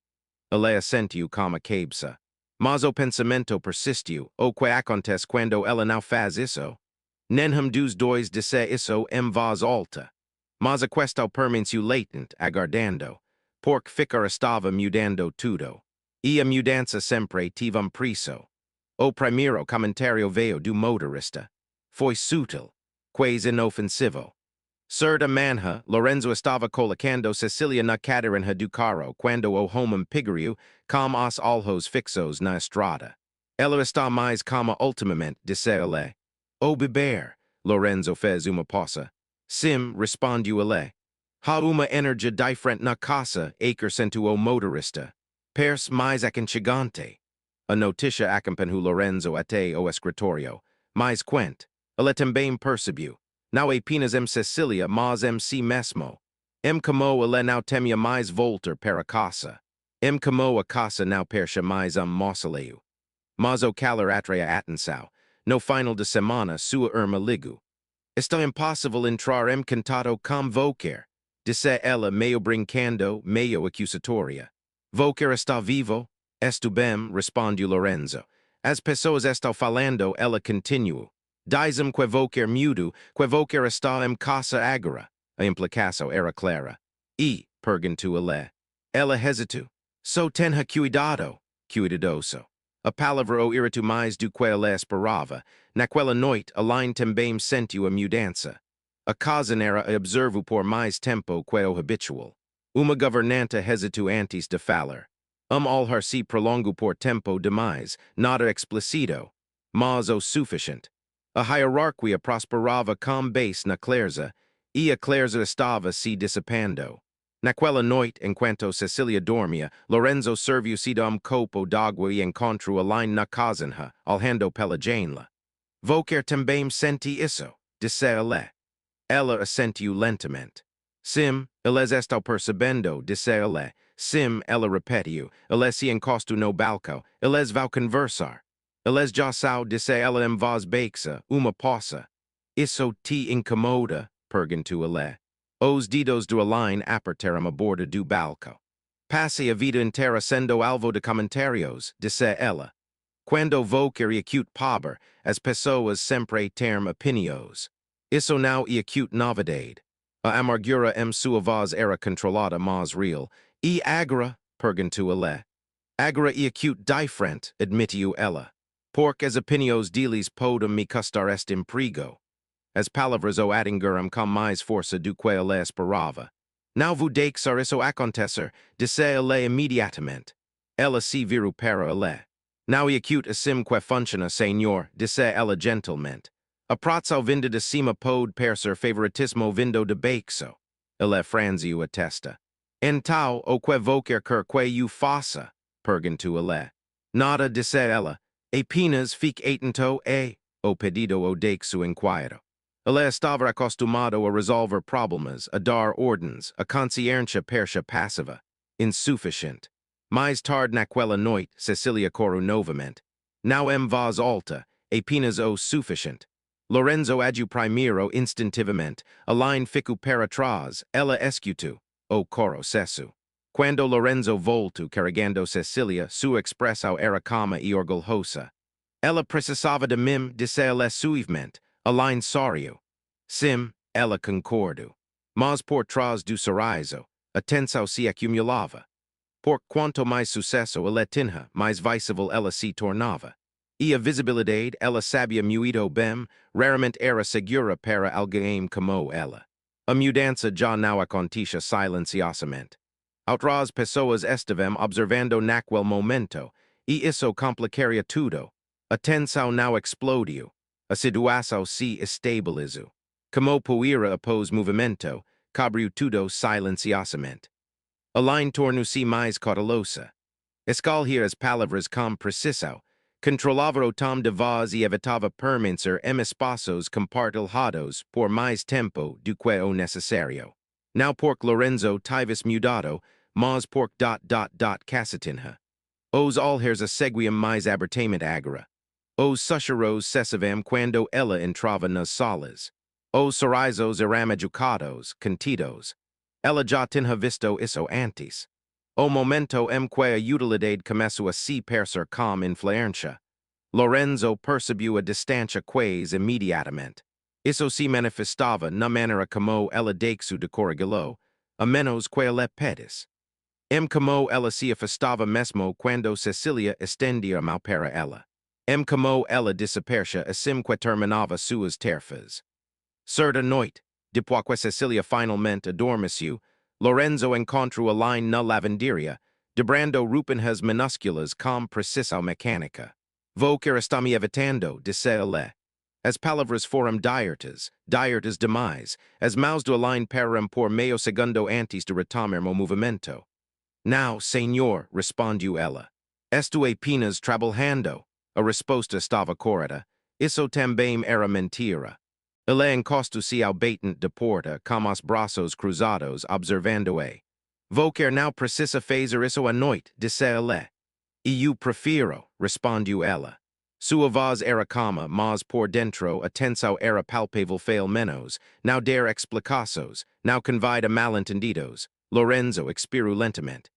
Ela assentiu como a cabeça. Mas o pensamento persistiu, o que acontece quando ela não faz isso? Nenhum dos dois disse isso em voz alta. Mas a questão permaneceu latente, aguardando, porque ficar estava mudando tudo. E a mudança sempre teve preço. O primeiro comentário veio do motorista. Foi sutil, quase inofensivo. Certa manhã, Lorenzo estava colocando Cecília na cadeira do carro quando o homem pigriu com os olhos fixos na estrada. Ela está mais calma ultimamente, disse ela. O bebê, Lorenzo fez uma pausa. Sim, respondeu ela. Há uma energia diferente na casa, acrescentou o motorista. Parece mais aconchegante. A noticia acampanhu Lorenzo ate o escritorio, mais quent, aletem percebu, now apenas Cecilia mas si mesmo, como ele now temia mais volter para casa, como a casa now persha mais mausoleu, mas o calor atrea atensau, no final de semana sua irma ligu. Está impossível entrar cantado com vocer, disse ela meio brincando, meio accusatoria. Vocer está vivo? Estu bem, respondiu Lorenzo. As pessoas estão falando, ela continuou. Dizem que vocer mudo, que vocer está casa agora. A implicação era clara. E, perguntou ele. Ela hesitou. So tenha cuidado, cuidadoso. A palavra o iritu mais do que ela esperava. Naquela noite, a line também sentiu a mudança. A casa era a observo por mais tempo que o habitual. Uma governanta hesitou antes de falar. Alhar se prolongou por tempo demais, nada explicito, mas o suficiente. A hierarquia prosperava com base na clareza, e a clareza estava se dissipando. Naquela noite, enquanto Cecilia dormia, Lorenzo serviu-se de copo d'água e encontrou a line na cozinha, alhando pela janela. Vocer também senti isso, disse ele. Ela assentiu lentamente. Sim, eles estão percebendo, disse ele. Sim, ela repetiu. Eles se encostam no balcão. Eles vão conversar. Eles já são, disse ela em voz baixa, uma pausa. Isso te incomoda? Perguntou ele. Os dedos do Alain apertaram a borda do balcão. Passei a vida inteira sendo alvo de comentários, disse ela. Quando vocer e acute pobre, as pessoas sempre têm opiniões. Isso não é acute novidade. A amargura sua voz era controlada mas real. E agora? Perguntou ele. Agora é acute diferente, admitiu ela. Porque as opiniões deles podem me custar este emprego. As palavras o atingiram com mais força do que ele esperava. Não vou deixar isso acontecer, disse ele imediatamente. Ela se virou para ele. Não é acute assim que funciona, senhor, disse ela gentilmente. A pratzo vinda de cima pode parecer favoritismo vindo de baixo. Ele franziu a testa. Então, o que vocer quer que eu faça? Perguntou ele. Nada, disse ela. Apenas fique atento o pedido o deixo inquieto. Ele estava acostumado a resolver problemas, a dar ordens, a consciência persha passiva, insuficiente. Mais tarde naquela noite, Cecilia corou novamente. Não voz alta, apenas o suficiente. Lorenzo agiu primeiro instintivamente, a line ficou para trás, ela escutou, o coro cessou. Quando Lorenzo voltou carregando Cecilia, sua expressão era calma e orgulhosa. Ela precisava de mim, disse ele suavemente. A line sorriu. Sim, ela concordou. Mas por trás do sorriso, a tensão se acumulava. Por quanto mais sucesso ela tinha, mais visível ela se tornava. E a visibilidade, ela sabia muito bem, raramente era segura para alguém como ela. A mudança já não acontecia silenciosamente. Outras pessoas estavam observando naquele momento, e isso complicaria tudo. A tensão não explodiu. A situação se estabilizou. Como poeira após movimento, cobriu tudo silenciosamente. A line tornou-se mais cautelosa. Escolhia as palavras com precisão, controlava o tom de voz e evitava permanecer em espaços compartilhados por mais tempo do que o necessário. Não porque Lorenzo tivesse mudado, mas porque cacetinha. Os olheiros a seguiam mais abertamente agora. Os sussurros cessavam quando ela entrava nas salas. Os sorrisos eram educados, contidos. Ela já tinha visto isso antes. O momento em que a utilidade começou a se perceber com influência. Lorenzo percebeu a distância quase imediatamente. Isso se manifestava na maneira como ela deixou de corrigi-lo, a menos que ele pedisse. Como ela se afastava mesmo quando Cecilia estendia a mão para ela. Como ela desaparecia assim que terminava suas tarefas. Certa noite, depois que Cecilia finalmente adormeceu, Lorenzo encontrou a line na lavanderia, dobrando rupinas minúsculas com precisão mecânica. Vocer está me evitando, disse ele. As palavras foram diretas demais, as mãos do Alain pararam por meio segundo antes de retomar o movimento. Não, senhor, respondeu ela. Estu apenas trabalhando, a resposta estava correta, isso também era mentira. Ele encosto-se ao batente de porta, com os braços cruzados, observando-a. Vou quer não precisa fazer isso à noite, disse ele. E eu prefiro, respondeu ela. Sua voz era calma, mas por dentro a tensão era palpável fail menos, não der explicações, não convida mal-entendidos. Lorenzo expirou lentamente.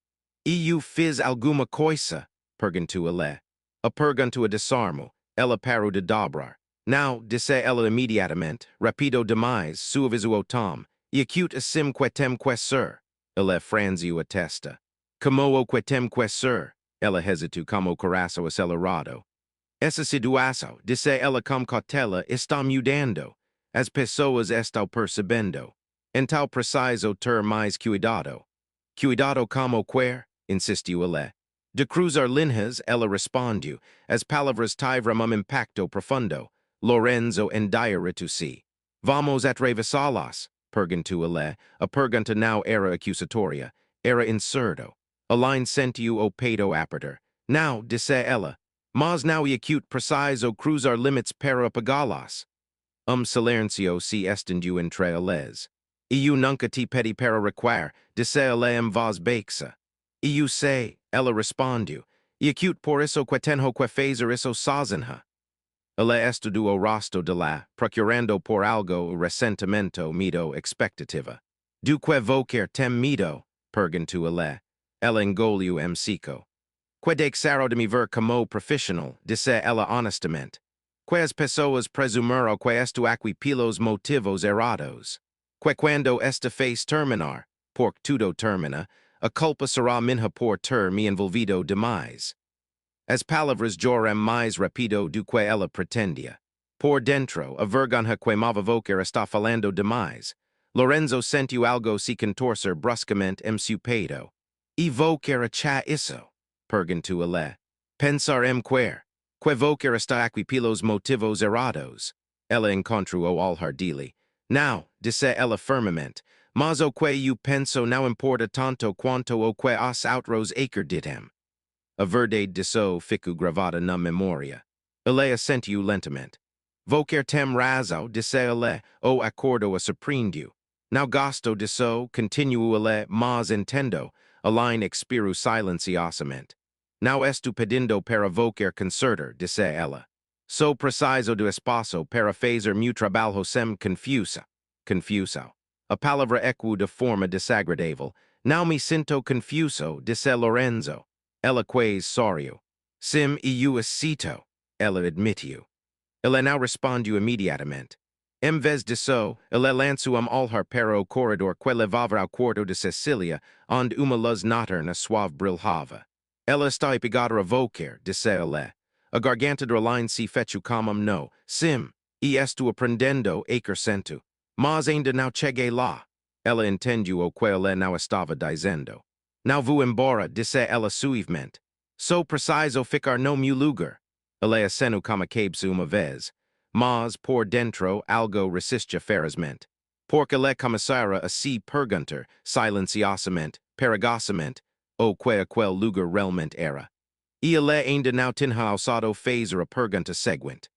E eu fiz alguma coisa? Perguntou ele. A pergunta desarmou. Ela parou de dobrar. Não, disse ela imediatamente, rapido demais, suavizo o tom, e acute assim que tem que ser. Ele franziu a testa. Como o que tem que ser? Ela hesitou como o coração acelerado. Essa situação, disse ela com cautela, está mudando. As pessoas estão percebendo. Então preciso ter mais cuidado. Cuidado como quer? Insistiu ele. De cruzar linhas, ela respondeu. As palavras tiveram impacto profundo. Lorenzo endireitou-se. Vamos atravessá-las? Perguntou ele. A pergunta não era accusatória. Era incerto. Alain sentiu o peito apertar. Não, disse ela. Mas não é acute preciso cruzar limites para apagá-las. Silêncio se estendiu entre eles. Eu nunca te pedi para recuar, disse ele voz baixa. Eu sei, ela respondeu. E acute por isso que tenho que fazer isso sozinha. Ele estudou o rosto de lá, procurando por algo ressentimento, medo, expectativa. Do que vou quer tem medo? Perguntou ele. Ela engoliu seco. Que deixaram de me ver como profissional, disse ela honestamente. Que as pessoas presumeram que esto aqui pelos motivos errados. Que quando esta fez terminar, porque tudo termina, a culpa será minha por ter me envolvido demais. As palavras joram mais rapido do que ela pretendia. Por dentro, a vergonha que Mavavoker está falando demais. Lorenzo sentiu algo se contorcer bruscamente em seu peito. E vou quer achar isso? Perguntou ele. Pensar que vou quer está aqui pelos motivos errados. Ela encontrou o olhar dele. Não, disse ela firmemente, mas o que eu penso não importa tanto quanto o que os outros acreditam. A verdade disso ficou gravada na memória. Ele assentiu lentamente. Vou quer tem razão, disse ele, o acordo a surpreendeu. Não gosto disso, continuou ele, mas entendo. Alain expirou silenciosamente. Não estou pedindo para voquer concertar, disse ela. Sou preciso do espaço para fazer meu trabalho sem confusa. Confuso. A palavra ecoou de forma desagradável. Não me sinto confuso, disse Lorenzo. Ela quase sorriu. Sim, e eu aceito. Ela admitiu. Ele não respondeu imediatamente. Em vez disso, ele lançou olhar para o corredor que levava ao quarto de Cecília, onde uma luz noturna suave brilhava. Ela está pegada a voquer, disse ele. A garganta de Alain se fechou como no. Sim, e estou aprendendo, acrescento. Mas ainda não cheguei lá. Ela entendeu o que ele não estava dizendo. Não vou embora, disse ela suavemente. Sou preciso ficar no meu lugar. Ele acenou como cabe-se uma vez. Mas, por dentro, algo resistia ferozmente. Porque ele começara a se perguntar, silenciosamente, perigosamente, o que aquele lugar realmente era. E ele ainda não tinha alçado fazer a pergunta seguinte.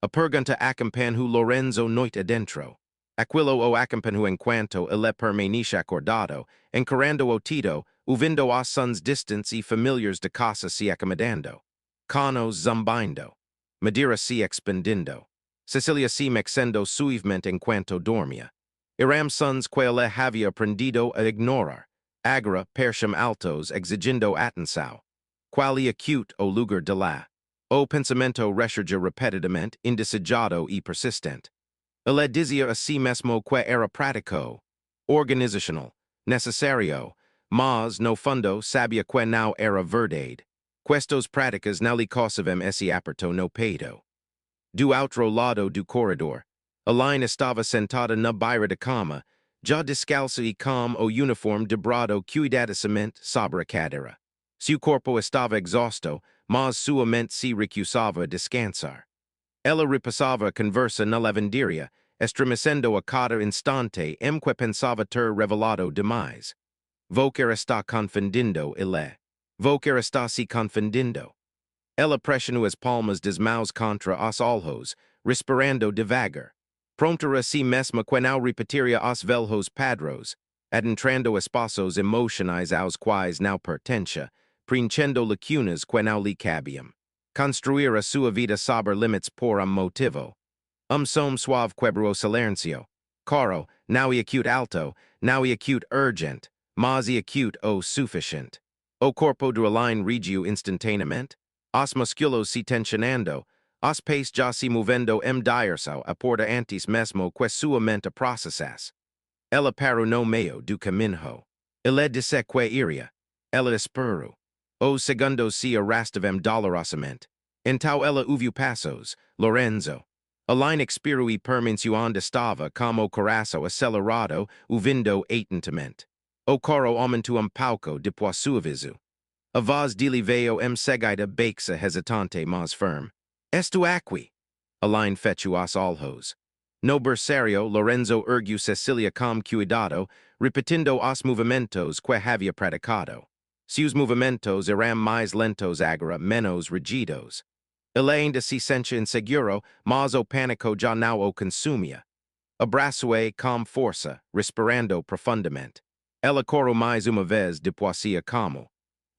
A pergunta acompanhou Lorenzo noite adentro. Aquilo o acompanhou enquanto ele permanece acordado, encarando o Tito, ouvindo os sons distantes e familiares de casa se acomodando. Canos zambando. Madeira se expandindo. Cecília se mexendo suavemente enquanto dormia. Eram sons que ele havia aprendido a ignorar. Agora percham altos exigindo atenção. Qual e acute o lugar de lá. O pensamento ressurge repetidamente, indesejado e persistente. Ele dizia a si mesmo que era prático, organizacional, necessário, mas, no fundo, sabia que não era verdade. Questos práticas não lhe causavam esse aperto no peito. Do outro lado do corredor, Alain estava sentada na beira da cama, já descalço e com o uniforme dobrado cuidadosamente sobre a cadeira. Seu corpo estava exausto, mas sua mente se recusava a descansar. Ela repassava a conversa na lavanderia, estremecendo a cada instante em que pensava ter revelado demais. Vou quer está confundindo ele. vocer estasi confundindo. Ella pressionu as palmas des maus contra os olhos, respirando devagar. Promptera si mesma quenau repetiria os velhos padros, ad entrando espaços emocionais aos quais não pertencia, preenchendo lacunas quenau li cabiam. Construir a sua vida sober limites por motivo. Som suave quebro silencio. Caro, now e acute alto, now e acute urgent, mas e acute o sufficient. O corpo do align regio instantaneamente. Os musculos si tensionando, os pés já se movendo diverso a porta antes mesmo que sua mente processas. Ela parou no meio do caminho. Ele disse que iria. Ela esperou. Os segundos se arrastavam dolorosamente. Então ela ouviu passos, Lorenzo. Align expiru e permencio onde estava como coração acelerado, ouvindo atentamente. O coro aumentou pouco depois seu aviso. A voz dele veio seguida baixa hesitante mas firme. Esto aqui. Align fechu os olhos. No bersario, Lorenzo erguiu Cecilia com cuidado, repetindo os movimentos que havia praticado. Seus movimentos eram mais lentos agora, menos rigidos. Ele ainda se sentia inseguro, mas o pânico já não o consumia. Abraçou-a com força, respirando profundamente. Ela correu mais uma vez depois se acalmou.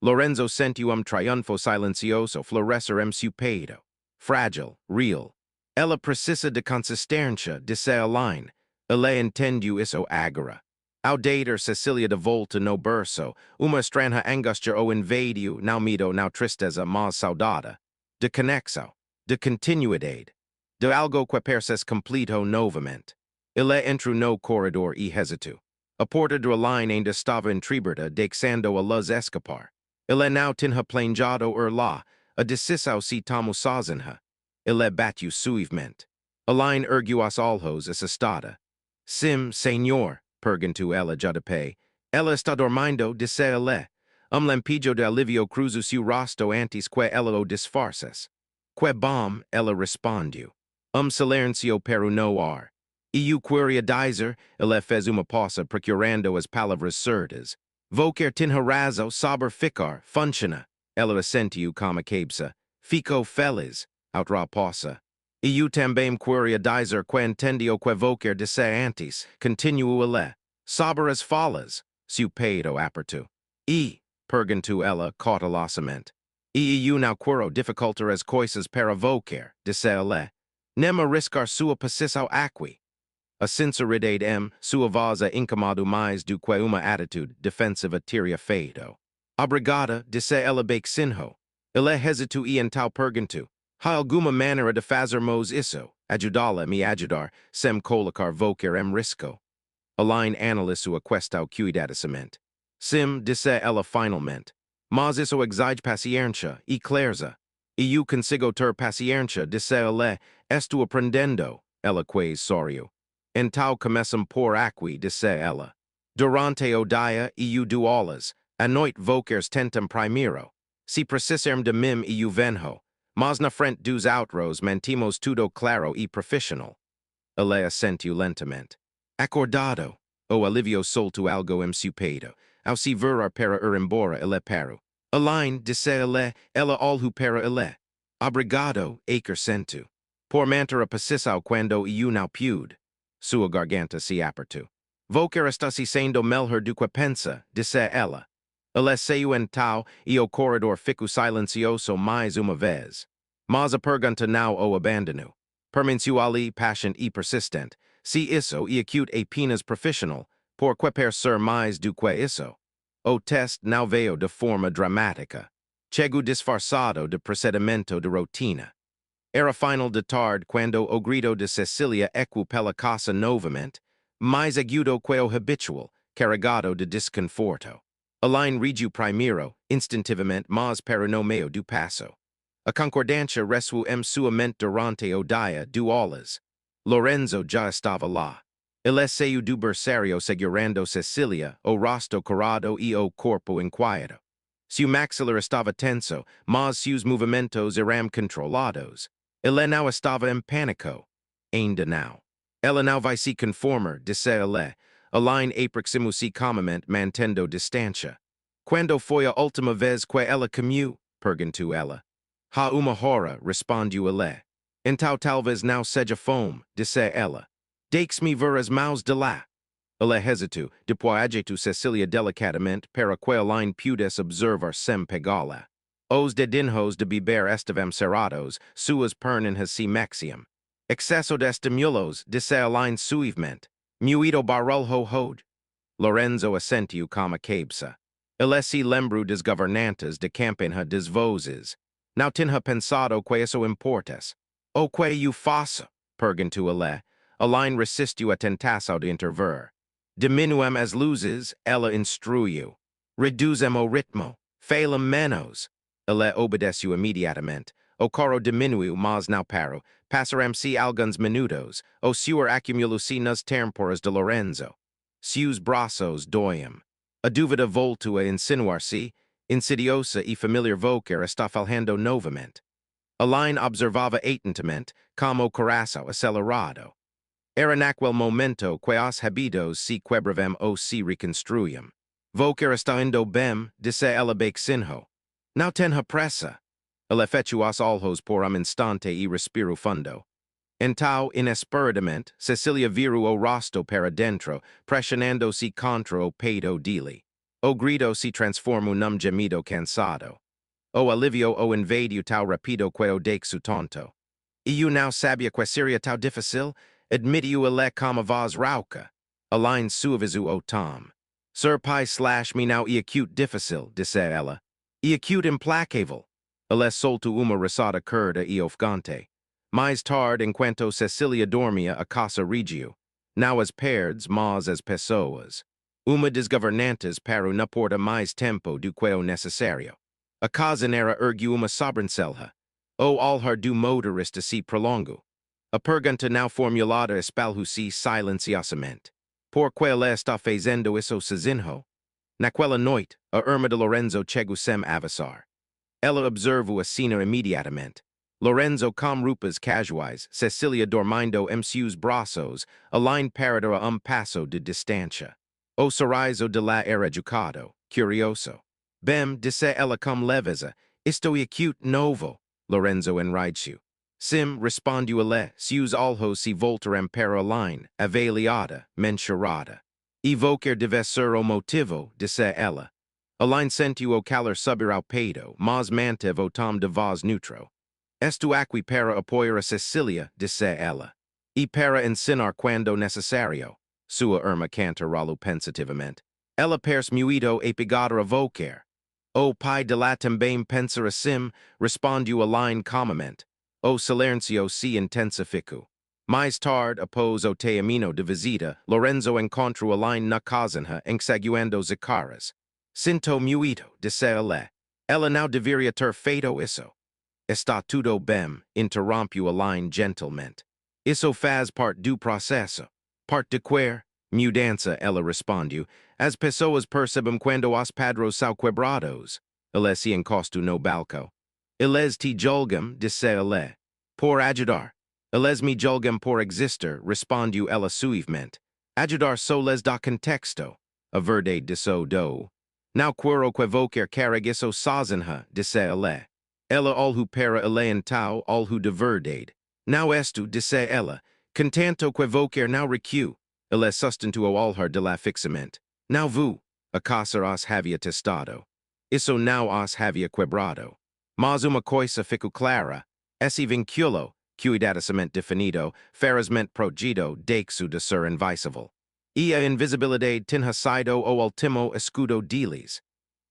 Lorenzo sentiu triunfo silencioso florescer seu peito. Frágil, real. Ela precisa de consistência, disse Align. Ele entendeu isso agora. Ao deitar Cecilia de volta no berço, uma estranha angústia o invadiu, não medo, não tristeza, mas saudade. De conexão, de continuidade, de algo que perses completo novamente. Ele entrou no corredor e hesitou. A porta do Align ainda estava entreaberta, deixando a luz escapar. Ele não tinha planejado lá, a decisão se tomou sozinha. Ele bateu suavemente. Align ergueu os olhos assustada. Sim, senhor, perguntou ela já de pé. Ela está dormindo, disse ele. Lampijo de alivio cruzou seu rosto antes que ela o disfarçasse. Que bom, ela respondeu. Silencio pero no ar. E o queria dizer, ele fez uma pausa procurando as palavras certas. Vocer tinha razão sobre ficar, funciona. Ela assentiu com a cabeça. Fico feliz, outra pausa. E eu também queria dizer que entendio que vocer disse antes, continuou ele. Sobre as falas, seu peito apertou. E, perguntou ela cautelosamente. E eu não quero dificultar as coisas para vocer, disse ele. Nem arriscar sua posição aqui. A sinceridade sua voz incomodou mais do que uma atitude defensiva teria feito. Obrigada, disse ela baixinho. Ele hesitou e então perguntou. Há alguma maneira de fazermos isso? Ajudá-la me ajudar, sem colocar vocer risco. Align analisou a questão cuidadosamente. Sim, disse ela finalmente. Mas isso exige paciência e clareza. E eu consigo ter paciência, disse ele. Estou aprendendo. Ela quase sorriu. Então começam por aqui, disse ela. Durante o dia e eu duas, a noite vocers tentam primeiro. Se precisarmos de mim e eu venho. Mas na frente dos outros mantimos tudo claro e profissional. Ele assentiu lentamente. Acordado. O alivio soltou algo seu peito. Ao se virar para ir embora, ele parou. Align, disse ele, ela olhou para ele. Obrigado, acrescentou. Por manter a posição quando eu não pude. Sua garganta se apertou. Vocer está se sendo melhor do que pensa, disse ela. Ele saiu então e o corredor ficou silencioso mais uma vez. Mas a pergunta não o abandonou. Permaneceu ali patient e persistente. Se isso e acute apenas profissional, por que ser mais do que isso? O teste não veio de forma dramática. Chegou disfarçado de procedimento de rotina. Era final de tarde quando o grito de Cecilia ecoou pela casa novamente, mais agudo que o habitual, carregado de desconforto. Align regiu primeiro, instintivamente, mas para no meio do passo. A concordância ressoou sua mente durante o dia duas. Lorenzo já estava lá. Ele saiu do berçário segurando Cecilia, o rosto corado e o corpo inquieto. Seu maxilar estava tenso, mas seus movimentos eram controlados. Ele não estava em pânico. Ainda não. Ela não vai se conformar, disse ele. Align aproximou-se calmamente, mantendo distância. Quando foi a última vez que ela comeu? Perguntou ela. Ha uma hora, respondeu ele. Então talvez não seja fome, disse ela. Deixe-me ver as mãos de lá. Ele hesitou, depois agitou Cecília delicadamente para que ela pudesse observar sem pegá-la. Os dedinhos de beber estavam cerrados, suas pernas se mexiam. Excesso de estimulos, disse ela suavemente. Muito barulho hode. Lorenzo assentiu com a cabeça. Ele se lembrou das governantas de campanha das vozes. Não tinha pensado que isso importas. O que eu faço? Perguntou ele. Elaine resistiu a tentação de intervir. Diminuam as luzes, ela instruiu. Reduzam o ritmo. Falam menos. Ele obedeceu imediatamente. O coro diminuiu, mas não parou. Passaram-se alguns minutos. O suor acumulou-se nas têmporas de Lorenzo. Seus braços doiam. A dúvida voltou a insinuar-se, insidiosa e familiar voker está falhando novamente. Elaine observava atentamente, como o coração acelerado. Era naquele momento que os habidos se quebravam ou se reconstruíam. Voker está indo bem, disse ela baixinho. Não tenha pressa. Ele fechou os olhos por instante e respirou fundo. Então, inesperadamente, Cecília virou o rosto para dentro, pressionando-se contra o peito dele. O grito se transformou num gemido cansado. O alívio o invadiu tão rápido que o deixou tonto. Eu não sabia que seria tão difícil, admitiu ele com a voz rouca. Elaine suavizou o tom. Sir pai slash me não acute difícil, disse ela. Acute implacável. Ele soltou uma risada curta e ofegante. Mais tarde, enquanto Cecília dormia a casa regiu. Não as perdes, mas as pessoas. Uma das governantas parou na porta mais tempo do que o necessário. A cozinheira ergueu uma sobrancelha. O olhar do motorista se prolongou. A pergunta não formulada espalhou-se silenciosamente. Por que ele está fazendo isso sozinho? Naquela noite, a irmã de Lorenzo chegou sem avisar. Ela observou a cena imediatamente. Lorenzo com roupas casuais, Cecília dormindo em seus braços, Elaine parada a passo de distância. O sorriso de lá era educado, curioso. Bem, disse ela com leveza, estou acute novo, Lorenzo enraideu. Sim, respondeu ele, seus olhos se voltaram para Elaine, avaliada, mensurada. Evocar deve ser o motivo, disse ela. Elaine sentiu o calor subir ao peito, mas manteve o tom de voz neutro. Estou aqui para apoiar a Cecília, disse ela. E para ensinar quando necessário. Sua irmã cantarolou pensativamente. Ela parece muito apegada a vocar. O pai de lá também pensa assim, respondeu Elaine calmamente. O silêncio se intensificou. Mais tarde, após o termino de visita, Lorenzo encontrou Elaine na cozinha enxaguando as caras. Sinto muito, disse ele. Ela não deveria ter feito isso. Está tudo bem, interrompeu Elaine gentilmente. Isso faz parte do processo. Parte de quê? Mudança, ela respondeu. As pessoas percebem quando os padrões são quebrados. Ele se encostou no balcão. Eles te julgam, disse ele. Por ajudar. Eles me julgam por existir, respondeu ela suavemente. Ajudar só les dá contexto. A verdade disso do. Não quero que voquer carregue isso sozinha, disse ele. Ela olhou para ele então, olhou de verdade. Não estou, disse ela, contento que voquer não recue. Ele sustentou o olhar de lá fixamente. Não vu, acaso os havia testado. Isso não os havia quebrado. Mas uma coisa ficou clara. Esse vínculo, cuidadosamente definido, ferozmente protegido, deixou de ser invisível. E a invisibilidade tinha sido o último escudo deles.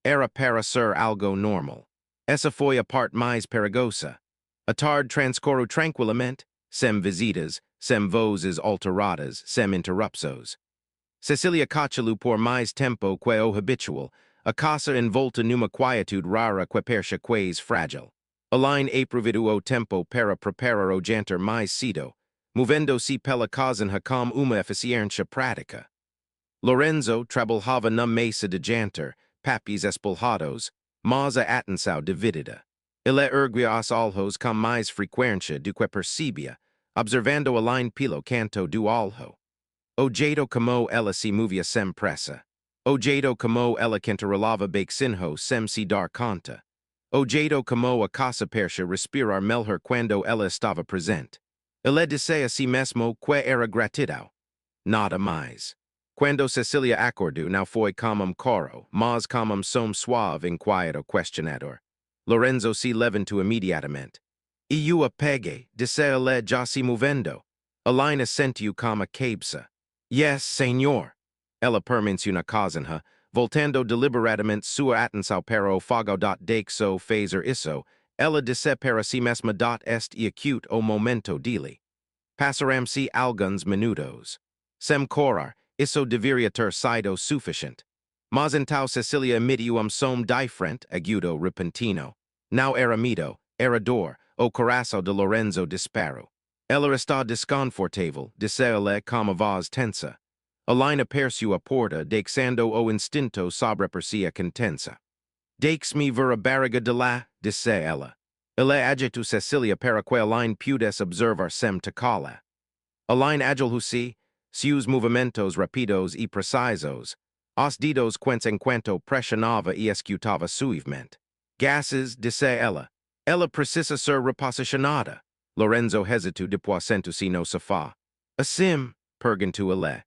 Era para ser algo normal. Essa foi a parte mais perigosa. A tarde transcorreu tranquilamente, sem visitas, sem vozes alteradas, sem interrupções. Cecília cachalou por mais tempo que o habitual, a casa envolta numa quietude rara que percha quase frágil. Elaine aproveitou o tempo para preparar o jantar mais cedo, movendo-se pela cozinha com uma eficiência prática. Lorenzo trabalhava na mesa de jantar, papéis espalhados, mas a atenção dividida. Ele erguia os olhos com mais frequência do que percebia, observando Elaine pelo canto do olho. O jeito como ela se movia sem pressa. Ojedo como ela cantarolava sinho sem se dar conta. Ojedo como a casa persha respirar melhor quando ela estava presente. Ele disse a si mesmo que era gratidão. Nada mais. Quando Cecilia acordou não foi como coro, mas como som suave inquieto questionador. Lorenzo se levantou imediatamente. E eu a peguei, disse ele já se movendo. Alina sentiu como cabeça. Yes, senhor. Ela permaneceu na cozinha, voltando deliberadamente sua atenção para o fogo. Deixou fazer isso, ela disse para si mesma. Este acute o momento dele. Passarão-se alguns minutos. Sem corar, isso deveria ter sido suficiente. Mas então Cecilia emitiu som diferente, agudo, repentino. Não era medo, era dor, o coração de Lorenzo disparou. Ela está desconfortável, disse ele com a voz tensa. Alina aperceu a porta, deixando o instinto sobre per si a contensa. Deixe-me ver a barriga de lá, disse ela. Ele agitou Cecilia para que Alina pudesse observar sem tocá-la. Alina agilou-se, seus movimentos rápidos e precisos, os dedos enquanto pressionava e escutava suavemente. Gases, disse ela. Ela precisa ser reposicionada. Lorenzo hesitou depois sentou-se no sofá. Assim, perguntou ele.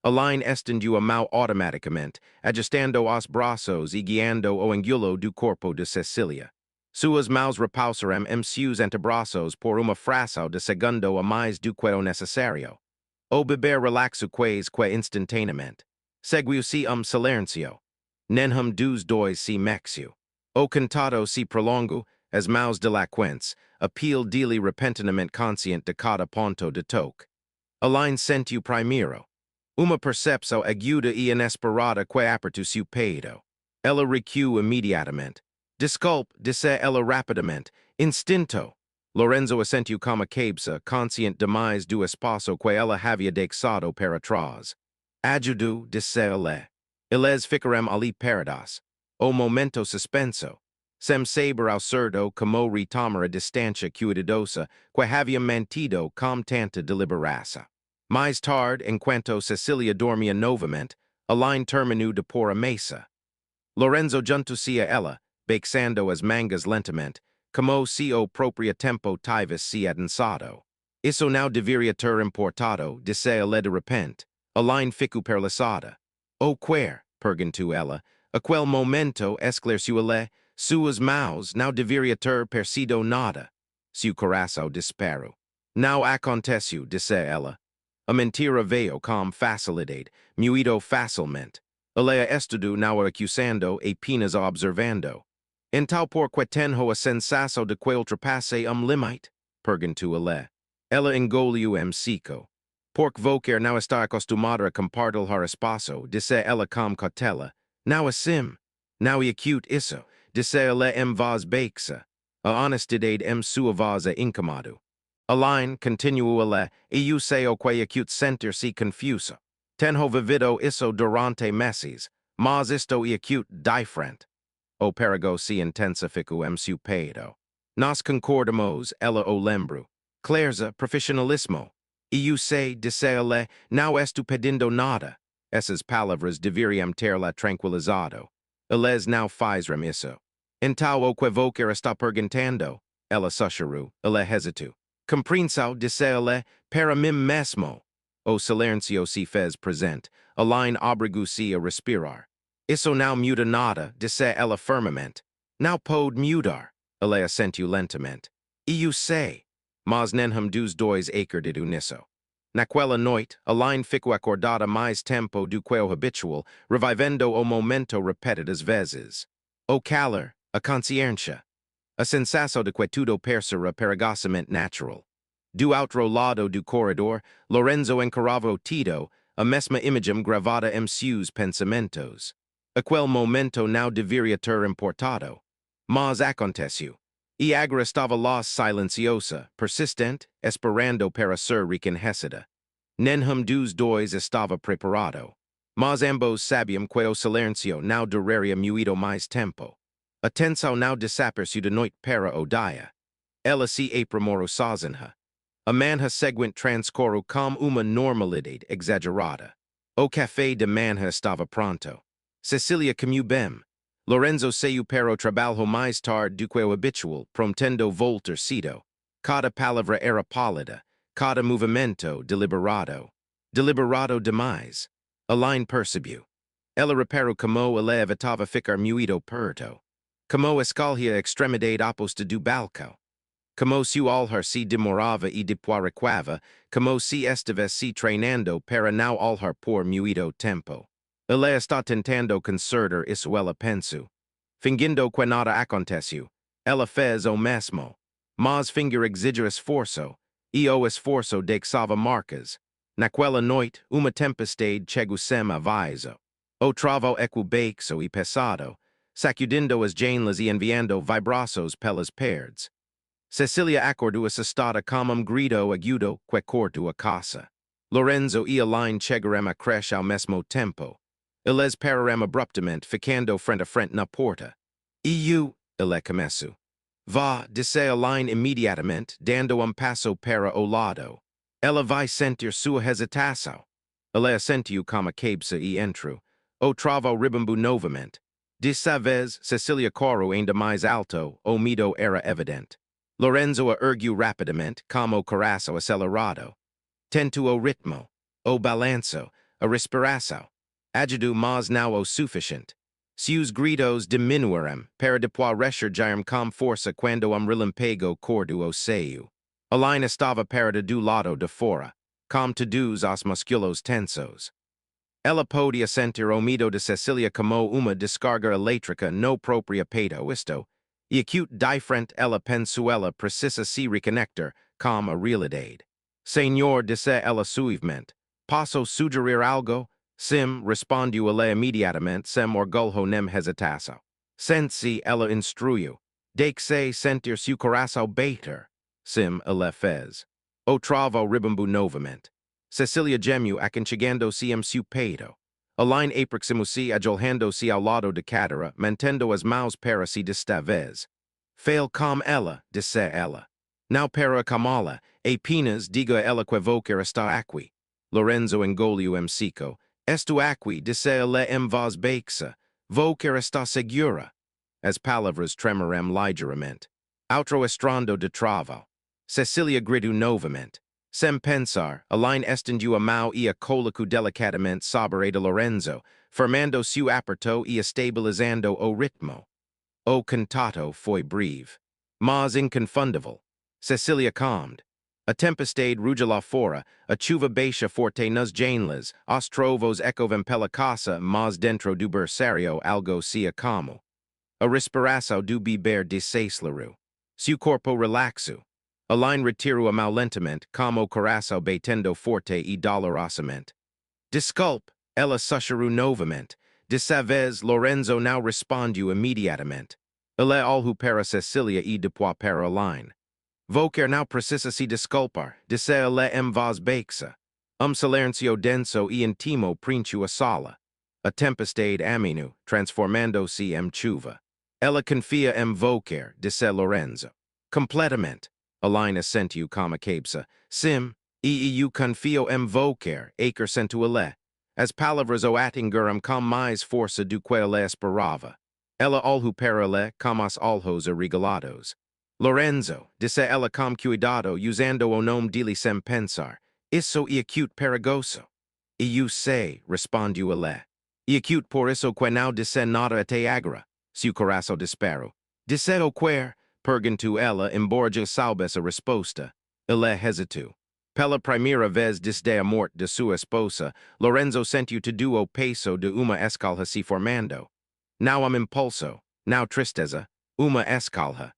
Alina estendeu a mão automaticamente, ajustando os braços e guiando o ângulo do corpo de Cecilia. Suas mãos repousaram em seus antebraços por uma fração de segundo a mais do que o necessário. O bebê relaxou quase que instantaneamente. Seguiu-se silêncio. Nenhum dos dois se mexeu. O cantado se prolongou, as mãos delinquentes, appeal dele repentinamente consciente de cada ponto de toque. Alina sentiu primeiro. Uma percepção aguda e inesperada que apertou seu peito. Ela recuou imediatamente. Desculpe, disse ela rapidamente. Instinto. Lorenzo assentiu como a cabeça, consciente demais do espaço que ela havia deixado para trás. Ajudou, disse ele. Eles ficaram ali parados. O momento suspenso. Sem saber ao certo como retomar a distância cuidadosa que havia mantido com tanta deliberação. Mais tarde, enquanto Cecilia dormia novamente, Alina terminou de pôr a mesa. Lorenzo juntou-se a ela, baixando as mangas lentamente, como se o próprio tempo tivesse se adensado. Isso não deveria ter importado, disse ele de repente. Alina ficou perlaçada. O quer? Perguntou ela. Aquele momento, esclareceu ele, suas mãos não deveria ter percido nada. Seu coração disparou. Não aconteceu, disse ela. A mentira veio com facilidade, muito facilmente. Ele estudou não acusando e apenas observando. Então por que tenho a sensação de que ultrapassei limite? Perguntou ele. Ela engoliu seco. Por que vou quer não estar acostumada a compartilhar espaço, disse ela com cautela. Não assim. Não é acute isso, disse ele em voz baixa. A honestidade em sua voz incomodou. Alina, continuou ele, e eu sei o que acute sentir-se confuso. Tenho vivido isso durante meses, mas isto é acute diferente. O perigo se intensificou em seu peito. Nós concordamos, ela o lembro. Clareza, profissionalismo. E eu sei, disse ele, não estou pedindo nada. Essas palavras deveriam ter-la tranquilizado. Eles não fizeram isso. Então o que vou quer está perguntando? Ela sussurrou, ele hesitou. Compreensão, disse ele, para mim mesmo. O silêncio se fez presente. Alina obrigou-se a respirar. Isso não muda nada, disse ela firmemente. Não pode mudar. Ele assentiu lentamente. E eu sei. Mas nenhum dos dois acreditou nisso. Naquela noite, Alina ficou acordada mais tempo do que o habitual, revivendo o momento repetidas vezes. O calor, a consciência. A sensação de que tudo parecerá perigosamente natural. Do outro lado do corredor, Lorenzo encarava Tito, a mesma imagem gravada em seus pensamentos. Aquele momento não deveria ter importado. Mas aconteceu. E agora estava lá silenciosa, persistente, esperando para ser reconhecida. Nenhum dos dois estava preparado. Mas ambos sabiam que o silêncio não duraria muito mais tempo. A tensão não desapareceu de noite para o dia. Ela se aprimorou sozinha. A manhã seguinte transcorreu com uma normalidade exagerada. O café de manhã estava pronto. Cecilia comubem. Lorenzo seu pero trabalho mais tarde do que o habitual, prometendo voltar cedo. Cada palavra era pálida, cada movimento deliberado. Deliberado demais. Aline percebiu. Ela reparou como ele evitava ficar muito perto. Como escalhia a extremidade oposta do balcão. Como se o alhar se demorava e depois recuava, como se estivesse se treinando para não alhar por muito tempo. Ele está tentando consertar isso ela pensou. Fingindo que nada aconteceu. Ela fez o mesmo. Mas fingir exigir esforço, e o esforço deixava marcas. Naquela noite, uma tempestade chegou sem aviso. O travo equibeixo e pesado, sacudindo as janelas e enviando vibraços pelas paredes. Cecilia acordou assustada como grito agudo que cortou a casa. Lorenzo e Aline chegaram a creche ao mesmo tempo. Eles pararam abruptamente, ficando frente a frente na porta. Ele começou. Vá, disse Aline imediatamente, dando passo para o lado. Ela vai sentir sua hesitação. Ele assentiu com a cabeça e entrou. O travo ribambu novamente. Dessa vez, Cecilia correu ainda mais alto, o medo era evidente. Lorenzo a ergueu rapidamente, como o coração acelerado. Tentou o ritmo, o balanço, a respiração. Agitou mas não o suficiente. Seus gritos diminuíram, para depois ressurgirem com força quando relámpago cortou o seio. Aline estava parada do lado de fora, com todos os músculos tensos. Ela podia sentir o medo de Cecilia como uma descarga elétrica no próprio peito isto, e acute diferente ela pensou ela precisa se reconectar com a realidade. Senhor, disse ela suavemente, posso sugerir algo? Sim, respondeu ele imediatamente sem orgulho nem hesitação. Sente-se, ela instruiu. Deixe sentir seu coração bater. Sim, ele fez. O travo ribambu novamente. Cecilia gemeu aconchegando-se em seu peito. Aline aproximou-se ajolhando-se ao lado de Cadera, mantendo as mãos para si desta vez. Fail com ela, disse ela. Não para acalmá-la, apenas diga a ela que vou querer estar aqui. Lorenzo engoliu seco. Estou aqui, disse ela em voz baixa. Vou querer estar segura. As palavras tremaram ligeiramente. Outro estrando de travo. Cecilia gritou novamente. Sem pensar, Aline estendiu a mão e a colocou delicadamente sobre a de Lorenzo, formando seu aperto e estabilizando o ritmo. O contato foi breve, mas inconfundível. Cecilia calmed. A tempestade ruge lá fora, a chuva baixa forte nas janelas, os trovos ecovam pela casa, mas dentro do berçário algo se acalmou. A respiração do bebê desacelerou. Seu corpo relaxou. Aline retirou a mão lentamente, como o coração batendo forte e dolorosamente. Desculpe, ela sussurrou novamente. Dessa vez, Lorenzo não respondeu imediatamente. Ele olhou para Cecilia e depois para Aline. Vou querer não precisa se desculpar, disse ele em voz baixa. Silêncio denso e intimo preencheu a sala. A tempestade aminu, transformando-se em chuva. Ela confia em vou querer, disse Lorenzo. Completamente. Aline assentiu com a cabeça. Sim, e eu confio em vou querer, acrescentou ele. As palavras o atingiram com mais força do que ele esperava. Ela olhou para ele com os olhos arregalados. Lorenzo, disse ela com cuidado, usando o nome dele sem pensar. Isso é acute perigoso. E eu sei, respondeu ele. E acute por isso que não disse nada até agora. Seu coração disparou. Disse o quer? Perguntou ela, embora já soubesse a resposta. Ele hesitou. Pela primeira vez desde a morte de sua esposa, Lorenzo sentiu todo o peso de uma escalha se formando. Não impulso, não tristeza, uma escalha.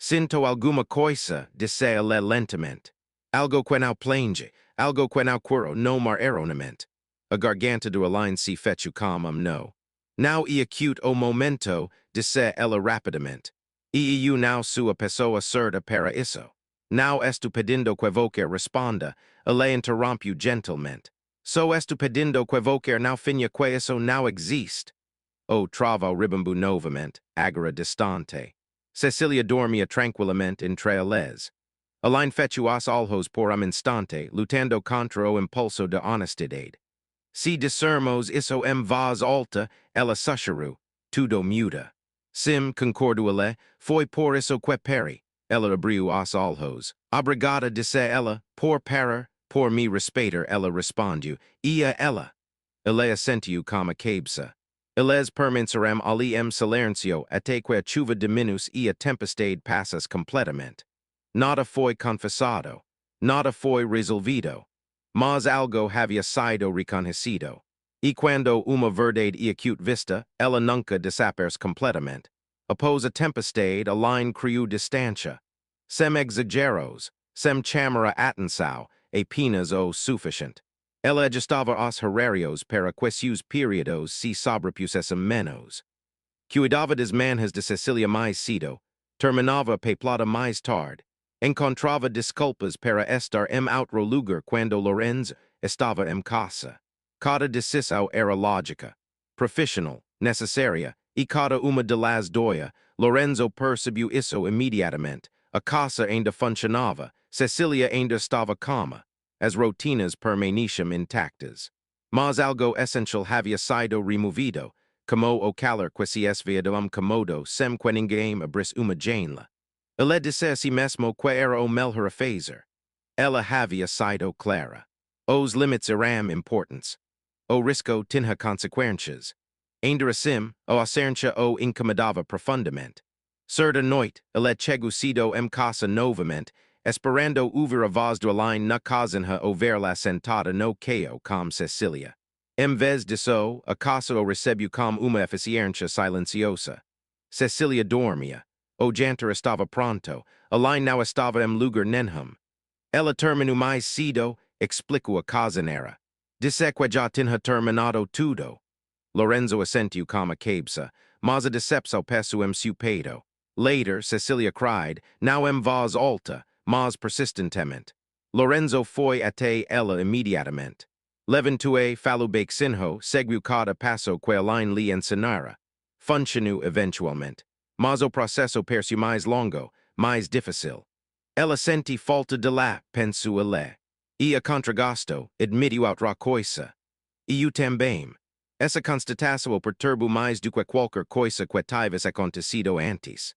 Sinto alguma coisa, disse ele lentamente. Algo que não plenge, algo que não quero nomar erroneamente. A garganta do Aline se fechou como no. Não é acute o momento, disse ela rapidamente. E eu não sou a pessoa certa para isso. Não estou pedindo que você responda, ele interrompeu gentilmente. Só estou pedindo que você não finja que isso não existe. O travo ribambu novamente, agora distante. Cecilia dormia tranquilamente entre eles. Aline fechou os olhos por instante, lutando contra o impulso de honestidade. Si discermos isso vaz alta, ella susceru, tudo muda. Sim concorduale, foi por isso que peri, ella abriu os olhos. Obrigada disse ella, por parar, por me respeitar, ella respondiu, ia ella. Ele assentiu como cabsa. Eles permancerem ali silencio até que a chuva diminus e a tempestade passas completamente. Nada foi confessado, nada foi resolvido, mas algo havia sido reconhecido. E quando uma verdade e acute vista, ela nunca desaparece completamente. Após a tempestade, a line criou distância. Sem exageros, sem chamar a atenção, apenas o suficiente. Ela ajustava os horários para que seus períodos se sobrepusessem menos. Cuidava das manhas de Cecília mais cedo, terminava peplada mais tarde, encontrava desculpas para estar outro lugar quando Lorenzo estava em casa. Cada decisão era lógica, profissional, necessária, e cada uma de las doia, Lorenzo percebeu isso imediatamente. A casa ainda funcionava, Cecília ainda estava calma, as rotinas permaneciam intactas. Mas algo essencial havia sido removido, como o calor que se esviado comodo sem que ninguém abrisse uma janela. Ele disse a si mesmo que era o melhor a fazer. Ela havia sido clara. Os limites eram importantes. O risco tinha consequências. Ainda assim, a ausência o incomodava profundamente. Certa noite, ele chegou cedo casa novamente, esperando ouvir a voz do além na cozinha ou ver-la sentada no queixo com Cecília. Em vez disso, a casa o recebeu com uma eficiência silenciosa. Cecília dormia. O jantar estava pronto. Além não estava em lugar nenhum. Ela terminou mais cedo, explicou a cozinheira. Disse que já tinha terminado tudo. Lorenzo assentiu com a cabeça, mas a decepção pesou em seu peito. Later, Cecília cried, não em voz alta, mas persistentemente. Lorenzo foi até ela imediatamente. Levantou-e, falou baixinho, seguiu cada passo que além lhe ensinara. Funcionou eventualmente. Mas o processo pareceu mais longo, mais difícil. Ela sente falta de lá, pensou ele. E a contragosto, admitiu outra coisa. E eu também. Essa constatação o perturbou mais do que qualquer coisa que tivesse acontecido antes.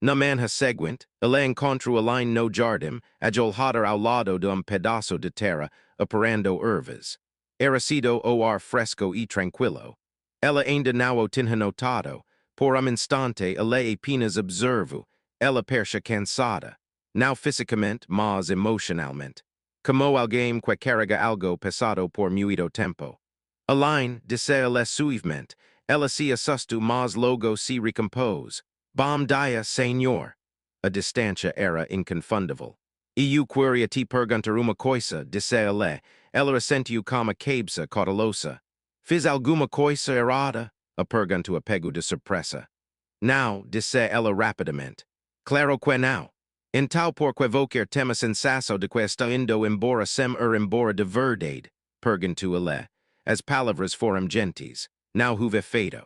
Na manhã seguinte, ele encontrou além no jardim, ajolhada ao lado de pedaço de terra, operando ervas. Era sido o ar fresco e tranquilo. Ela ainda não o tinha notado. Por instante, ele apenas observou. Ela parecia cansada. Não fisicamente, mas emocionalmente. Como alguém que carrega algo pesado por muito tempo. Além, disse ele suavemente, ela se assustou, mas logo se recompôs. Bom dia, senhor. A distância era inconfundível. E eu queria te perguntar uma coisa, disse ele. Ela assentiu com a cabeça cautelosa. Fiz alguma coisa errada? A pergunta a pego de surpresa. Não, disse ela rapidamente. Claro que não. Então por que evocar tema sensação de que está indo embora sem embora de verdade? Perguntou ele. As palavras foram gentis. Não houve feito.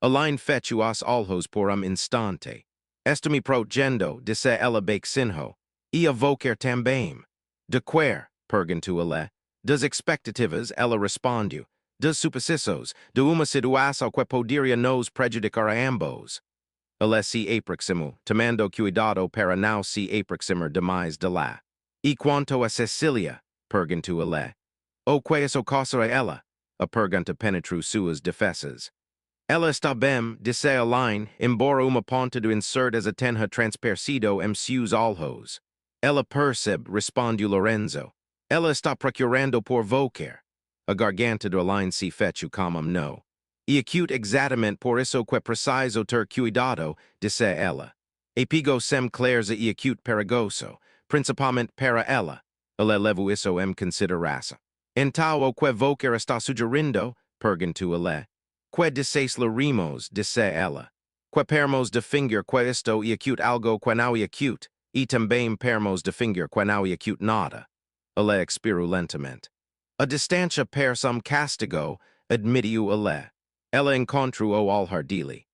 Além fecho os olhos por instante. Estou-me protegendo, disse ela baixinho. E evocar também. De quer? Perguntou ele. Das expectativas, ela respondeu. Dos suposições, de uma situação que poderia nos prejudicar a ambos. Ele se aproximou, tomando cuidado para não se aproximar demais de lá. E quanto a Cecília? Perguntou ele. O que é ocorrer a ela? A pergunta penetrou suas defesas. Ela está bem, disse Alain, embora uma ponta do incerteza tenha transparecido em seus olhos. Ela percebe, respondeu Lorenzo. Ela está procurando por vocar. A garganta do Alain se fechou como no. E acute exatamente por isso que preciso ter cuidado, disse ela. E pigo sem clareza e acute perigoso, principalmente para ela. Ela levou isso em consideração. Então o que vocar está sugerindo? Perguntou ele. Que desejaremos, disse ela. Que permos de fingir que isto e acute algo que não é acute, e também permos de fingir que não é acute nada. Ele expirou lentamente. A distância per some castigo, admitiu ele. Ela encontrou o olhar dele.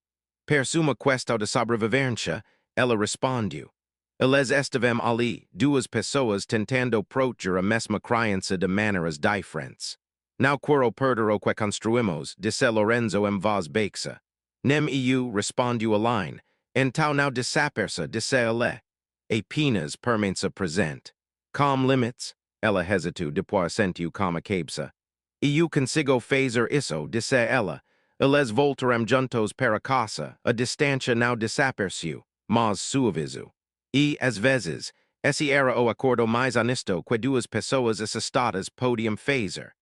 Per suma questão de sobrevivência, ela respondeu. Eles estavam ali, duas pessoas tentando proteger a mesma crença de maneiras diferentes. Now quero perdero que construimos, disse Lorenzo em voz baixa. Nem eu respondu a line, então now desaperça, disse ele. Apenas permança presente. Com limits, ela hesitou depois sentiu como cabeça. Eu consigo fazer isso, disse ela. Eles voltarem juntos para casa, a distância now desapareceu, mas suavizo. E, às vezes, esse era o acordo mais honesto que duas pessoas assustadas podiam fazer.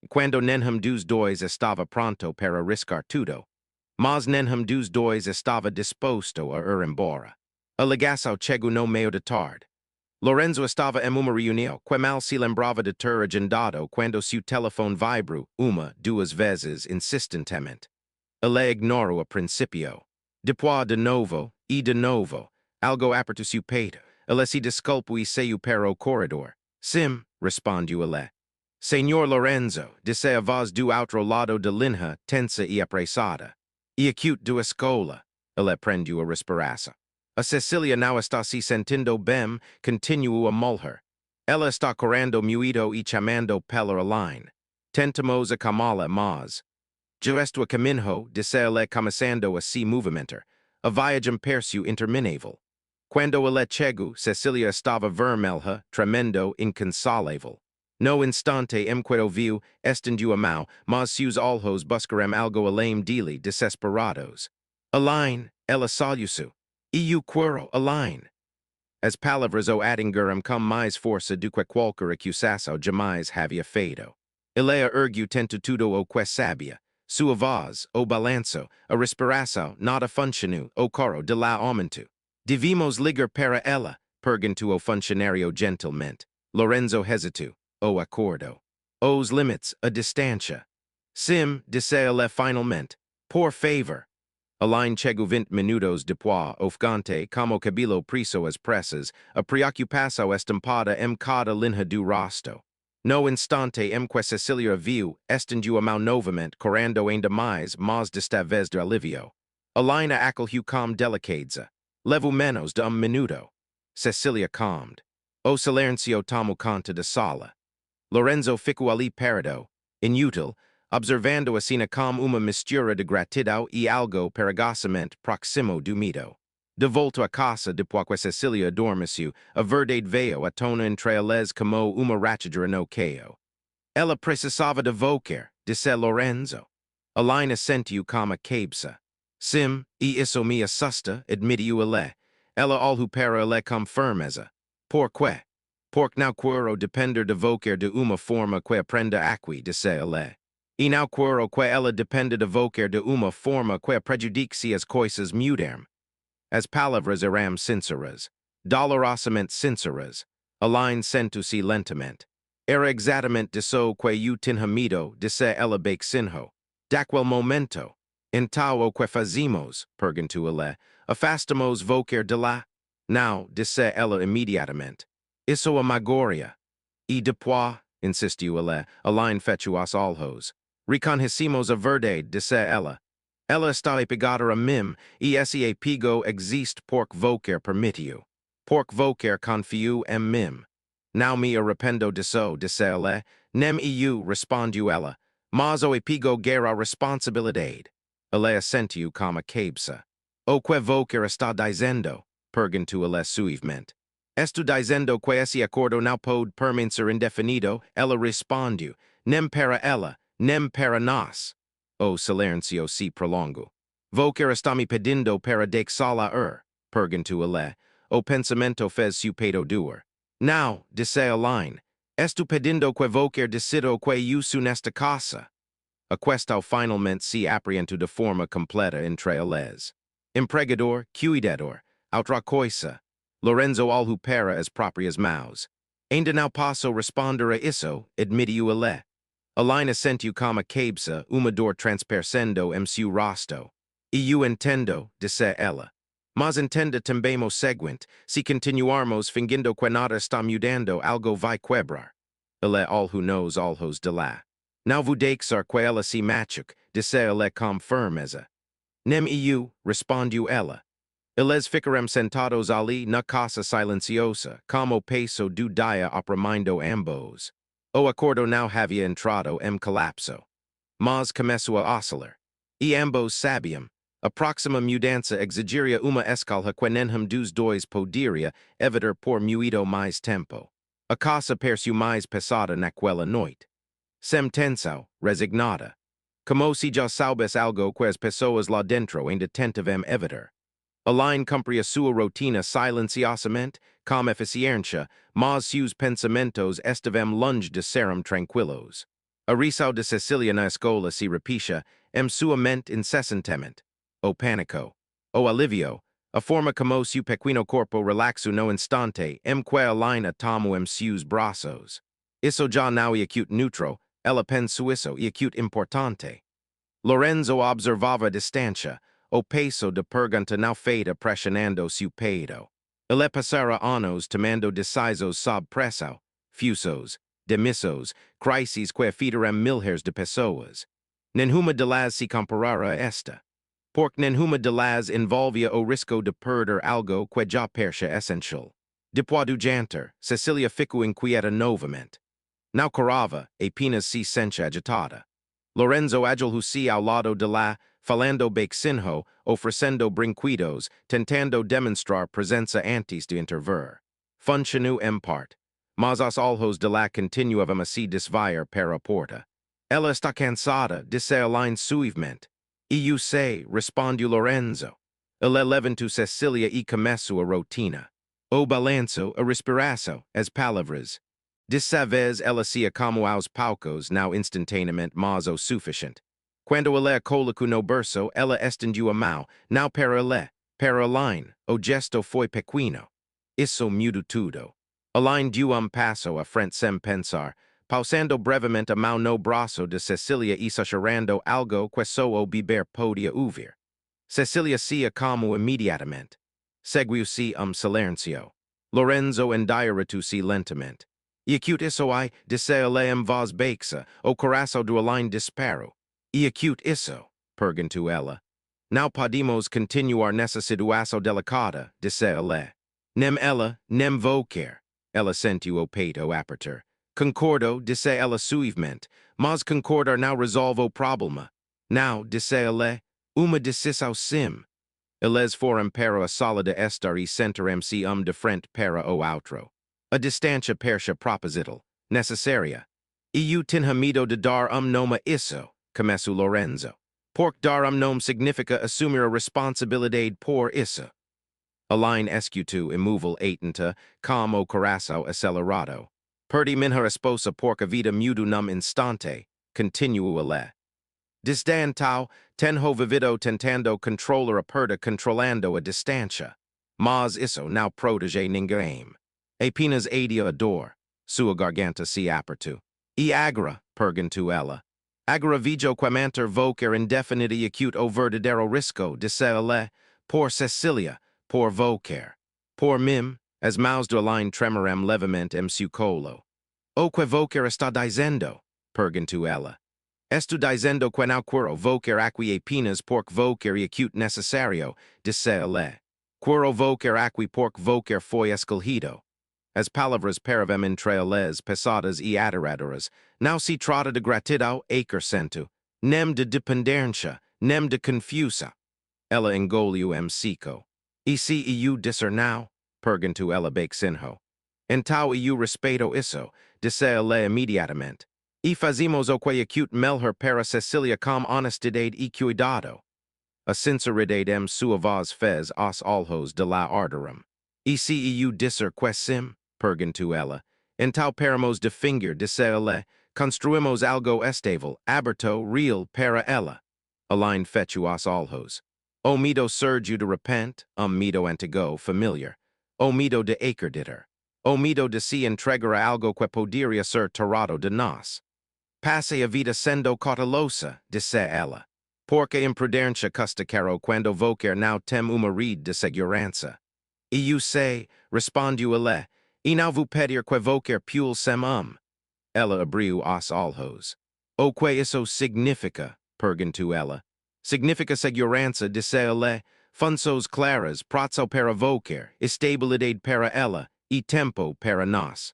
Quando nenhum dos dois estava pronto para riscar tudo, mas nenhum dos dois estava disposto a ir embora. A ligação chegou no meio da tarde. Lorenzo estava em uma reunião que mal se lembrava de ter agendado quando seu telefone vibrou uma, duas vezes insistentemente. Ele ignorou a princípio. Depois de novo, algo apertou seu peito. Ele se desculpou e saiu para o corredor. Sim, respondeu ele. Senhor Lorenzo, disse a voz do outro lado da linha, tensa e apressada. E acute do escola. Ele prendeu a respiração. A Cecília não está se sentindo bem, continuou a mulher. Ela está correndo muito e chamando pela line. Tentamos acalmá-la, mas... Eu estou a caminho, disse ele começando a se movimentar. A viagem pareceu interminável. Quando ele chegou, Cecília estava vermelha, tremendo, inconsolável. No instante em que o viu, estendiu a mão, mas seus olhos buscaram algo além dele, desesperados. Elaine, ela soluçou. Eu quero, Elaine. As palavras o atingiram com mais força do que qualquer acusação jamais havia feito. Ele ergueu tento tudo o que sabia. Sua voz, o balanço, a respiração, nada funcionou, o coro de lá aumento. Devimos ligar para ela, perguntou o funcionário gentilmente. Lorenzo hesitou. O acordo. Os limites, a distância. Sim, disse ele finalmente. Por favor. Elaine chegou 20 minutos depois, ofegante, como cabelo preso às pressas, a preocupação estampada em cada linha do rosto. No instante em que Cecília viu, estendiu a mão novamente, correndo ainda mais, mas desta vez de alívio. Elaine acolheu com delicadeza. Levou menos de minuto. Cecília calmed. O silêncio tomou conta da sala. Lorenzo ficou ali parado, inútil, observando a cena com uma mistura de gratidão e algo perigosamente próximo do medo. De volta a casa depois que Cecília adormeceu, a verdade veio à tona entre eles como uma rachadura no caio. Ela precisava de voltar, disse Lorenzo. Elaine assentiu com a cabeça. Sim, e isso me assusta, admitiu ele. Ela olhou para ele com firmeza. Por quê? Porque não quero depender de voltar de uma forma que aprenda aqui, disse ele. E não quero que ela dependa de voltar de uma forma que prejudique as coisas mudarem. As palavras eram sinceras, dolorosamente sinceras. Elaine sentou-se lentamente. Era exatamente disso que eu tinha medo, disse ela baixinho. Daquele momento. Então o que fazemos? Perguntou ele. Afastamos voltar de lá? Não, disse ela imediatamente. Isso é magoria. E depois, insistiu ele, Elaine fechou os olhos. Reconhecemos a verdade, disse ela. Ela está apegada a mim, e esse apego existe porque voltar permitiu. Porque voltar confio em mim. Não me arrependo disso, disse ele. Nem eu, respondeu ela. Mas o apego gera responsabilidade. Ele assentiu com a cabeça. O que voltar está dizendo? Perguntou ele suavemente. Estou dizendo que esse acordo não pode permanecer indefinido, ela respondeu. Nem para ela, nem para nós. O silêncio se prolongou. Volker está me pedindo para deixá-la ir, perguntou ele. O pensamento fez seu peito doer. Não, disse Elaine. Estou pedindo que Volker decida o que eu sou nesta casa. A questão finalmente se apresentou de forma completa entre eles. Empregador, cuidador, outra coisa. Lorenzo olhou para as próprias mãos. Ainda não posso responder a isso, admitiu ele. Elaine assentiu com a cabeça, uma dor transparecendo em seu rosto. E eu entendo, disse ela. Mas entenda também o seguinte, se continuarmos fingindo que nada está mudando, algo vai quebrar. Ele olhou nos olhos de lá. Não vou deixar que ela se machuque, disse ele com firmeza. Nem eu, respondeu ela. Eles ficaram sentados ali na casa silenciosa, como o peso do dia oprimindo ambos. O acordo now havia entrado colapso. Mas começou a oscilar. E ambos sabiam. A proxima mudança exigiria uma escala quenenhum dos dois poderia evitar por muito mais tempo. A casa pareceu mais pesada naquela noite. Sem tensão, resignada. Como se já soubesse algo que as pessoas lá dentro ainda tentavam evitar. Alain cumpria sua rotina silenciosamente, com eficiência, mas seus pensamentos estavam longe de serem tranquilos. A risau de Cecília na escola se repetia, sua mente incessantemente. O pânico. O alivio. A forma como seu pequeno corpo relaxou no instante, que Alain a tomou seus braços. Isso já não é acute neutro, ela pensou isso é acute importante. Lorenzo observava a distância, o peso de pergunta não feita pressionando seu peito. Ele passara anos tomando decisões sob pressão, fusos, demissos, crises que afetaram milhares de pessoas. Nenhuma delas se comparara a esta. Porque nenhuma delas envolvia o risco de perder algo que já parecia essencial. Depois do jantar, Cecília ficou inquieta novamente. Não corava, apenas se sentia agitada. Lorenzo agilhou-se ao lado de lá, falando baixinho, oferecendo brinquedos, tentando demonstrar presença antes de intervir. Funcionou em parte, mas os olhos de lá continuavam a se desviar para a porta. Ela está cansada, disse Alain suavemente. E eu sei, respondeu Lorenzo. Ele levantou Cecília e começou a rotina. O balanço, a respiração, as palavras. Dessa vez ela se acalmou aos poucos, não instantaneamente, mas o suficiente. Quando ele colocou no berço, ela estendeu a mão, não para ele, para Alain. O gesto foi pequeno. Isso mudou tudo. Alain deu passo à frente sem pensar, pausando brevemente a mão no braço de Cecília e sussurrando algo que só o bebê podia ouvir. Cecília se acalmou imediatamente. Seguiu-se silêncio. Lorenzo endireitou-se lentamente. E acute isso disse ele em voz baixa, o coração do Alain disparou. E acute isso, perguntou ela. Não podemos continuar nessa situação delicada, disse ele. Nem ela, nem vou quer. Ela sentiu o peito apertar. Concordo, disse ela suavemente, mas concordar não resolve o problema. Não, disse ele, uma decisão sim. Eles foram para a sala de estar e sentaram-se de frente para o outro. A distância parecia proposital, necessária. E eu tinha medo de dar nome a isso, começou Lorenzo. Porque dar nome significa assumir a responsabilidade por isso. Alain escutou imóvel atenta, com o coração acelerado. Perdi minha esposa porque a vida mudou num instante, continuou ele. Desde então, tenho vivido tentando controlar a perda controlando a distância. Mas isso não protege ninguém. Apenas adia a dor. Sua garganta se apertou. E agora, perguntou ela. Agora vejo que manter vocar indefinida e acute o verdadeiro risco, disse ele, por Cecília, por vocar. Por mim, as mãos de Alain tremeram levemente em seu colo. O que vocar está dizendo? Perguntou ela. Estou dizendo que não quero vocar aqui apenas porque vocar é acute necessário, disse ele. Quero vocar aqui porque vocar foi escolhido. As palavras paravam entre eles pesadas e aterradoras. Não se trata de gratidão, acrescentou, nem de dependência, nem de confusa. Ela engoliu seco. E se eu disser não? Perguntou ela baixinho. Então eu respeito isso, disse ele imediatamente. E fazemos o que acute melhor para Cecília com honestidade e cuidado. A sinceridade sua voz fez os olhos de lá arderam. E se eu disser que sim? Perguntou ela. Então paramos de fingir, disse ele, construímos algo estável, aberto, real para ela. Alain fechou os olhos. O medo surgiu de repente, medo antigo, familiar. O medo de acreditar. O medo de se entregar a algo que poderia ser tirado de nós. Passe a vida sendo cautelosa, disse ela. Porque imprudência custa caro quando vocar não tem uma rede de segurança. E eu sei, respondeu ele, e não vou pedir que vocar pule sem Ela abriu os olhos. O que isso significa? Perguntou ela. Significa segurança, disse ele, funções claras, prazo para vocar, estabilidade para ela, e tempo para nós.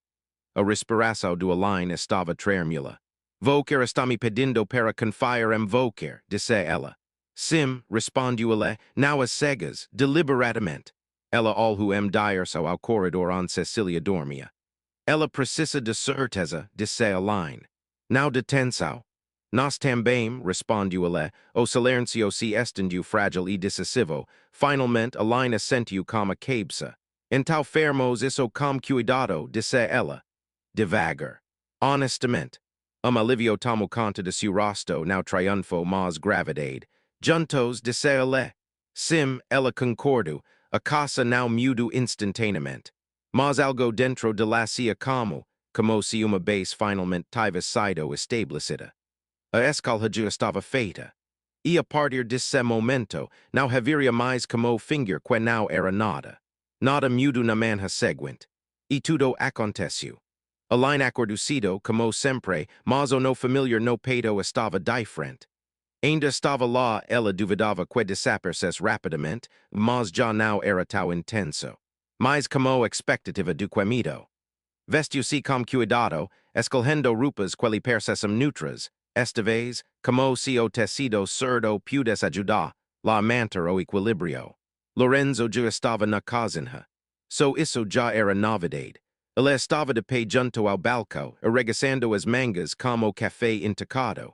a respiração do line estava tremula. Vocer estami pedindo para confiar vocer, disse ela. Sim, respondiu ele, now as cegas, deliberadamente. Ela olhou direção ao corredor onde Cecília dormia. Ela precisa de certeza, disse a line. Now detensão. Nós também, respondiu ele, o silêncio se estendiu frágil e decisivo. Finalmente, a line assentiu como a cabeça. Então fermos isso com cuidado, disse ela. Devagar. Honestamente. Alivio tomou conta de seu rosto, now triunfo mas gravidade. Juntos, disse ele. Sim, ela concordo. A casa now mudo instantaneamente. Mas algo dentro de la cia como se uma base finalmente tivesse sido estabelecida. A escolha já estava feita. E a partir desse momento, não haveria mais como fingir que não era nada. Nada mudo na manhã seguinte. E tudo aconteceu. A line acordecido, como sempre, mas o no familiar no peito estava diferente. Ainda estava lá, ela duvidava que desaparecesse rapidamente, mas já não era tão intenso. Mais como expectativa do que medo. Vestiu-se com cuidado, escolhendo roupas que lhe parecessem neutras. Esta vez, como se o tecido certo pudesse ajudar, la manter o equilíbrio. Lorenzo já estava na cozinha. So isso já era novidade. Ele estava de pé junto ao balcão, arregaçando as mangas como café intacado.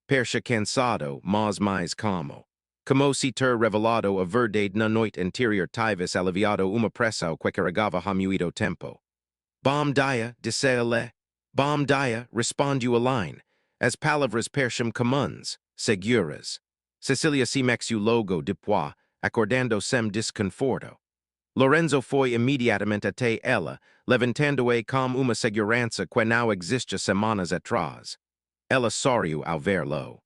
Percha cansado, mas mais calmo. Como se ter revelado a verdade na noite anterior tivesse aliviado uma pressão que carregava muito tempo. Bom dia, disse ele. Bom dia, respondiu a line. As palavras percham comuns, seguras. Cecília se mexeu logo depois, acordando sem desconforto. Lorenzo foi imediatamente até ela, levantando-a com uma segurança que não existia semanas atrás. Ela sorriu ao ver-lo.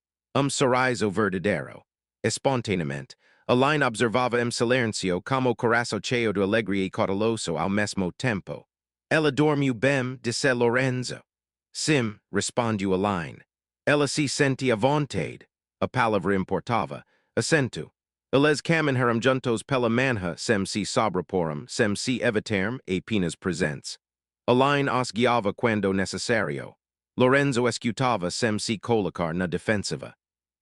Sorriso verdadeiro. Espontaneamente, a line observava silêncio como coração cheio de alegria e cauteloso ao mesmo tempo. Ela dormiu bem, disse Lorenzo. Sim, respondiu a line. Ela se sentia à vontade. A palavra importava. Acento. Eles caminharam juntos pela manhã sem se sobreporem, sem se evitarem apenas presentes. A line os guiava quando necessário. Lorenzo escutava sem se colocar na defensiva.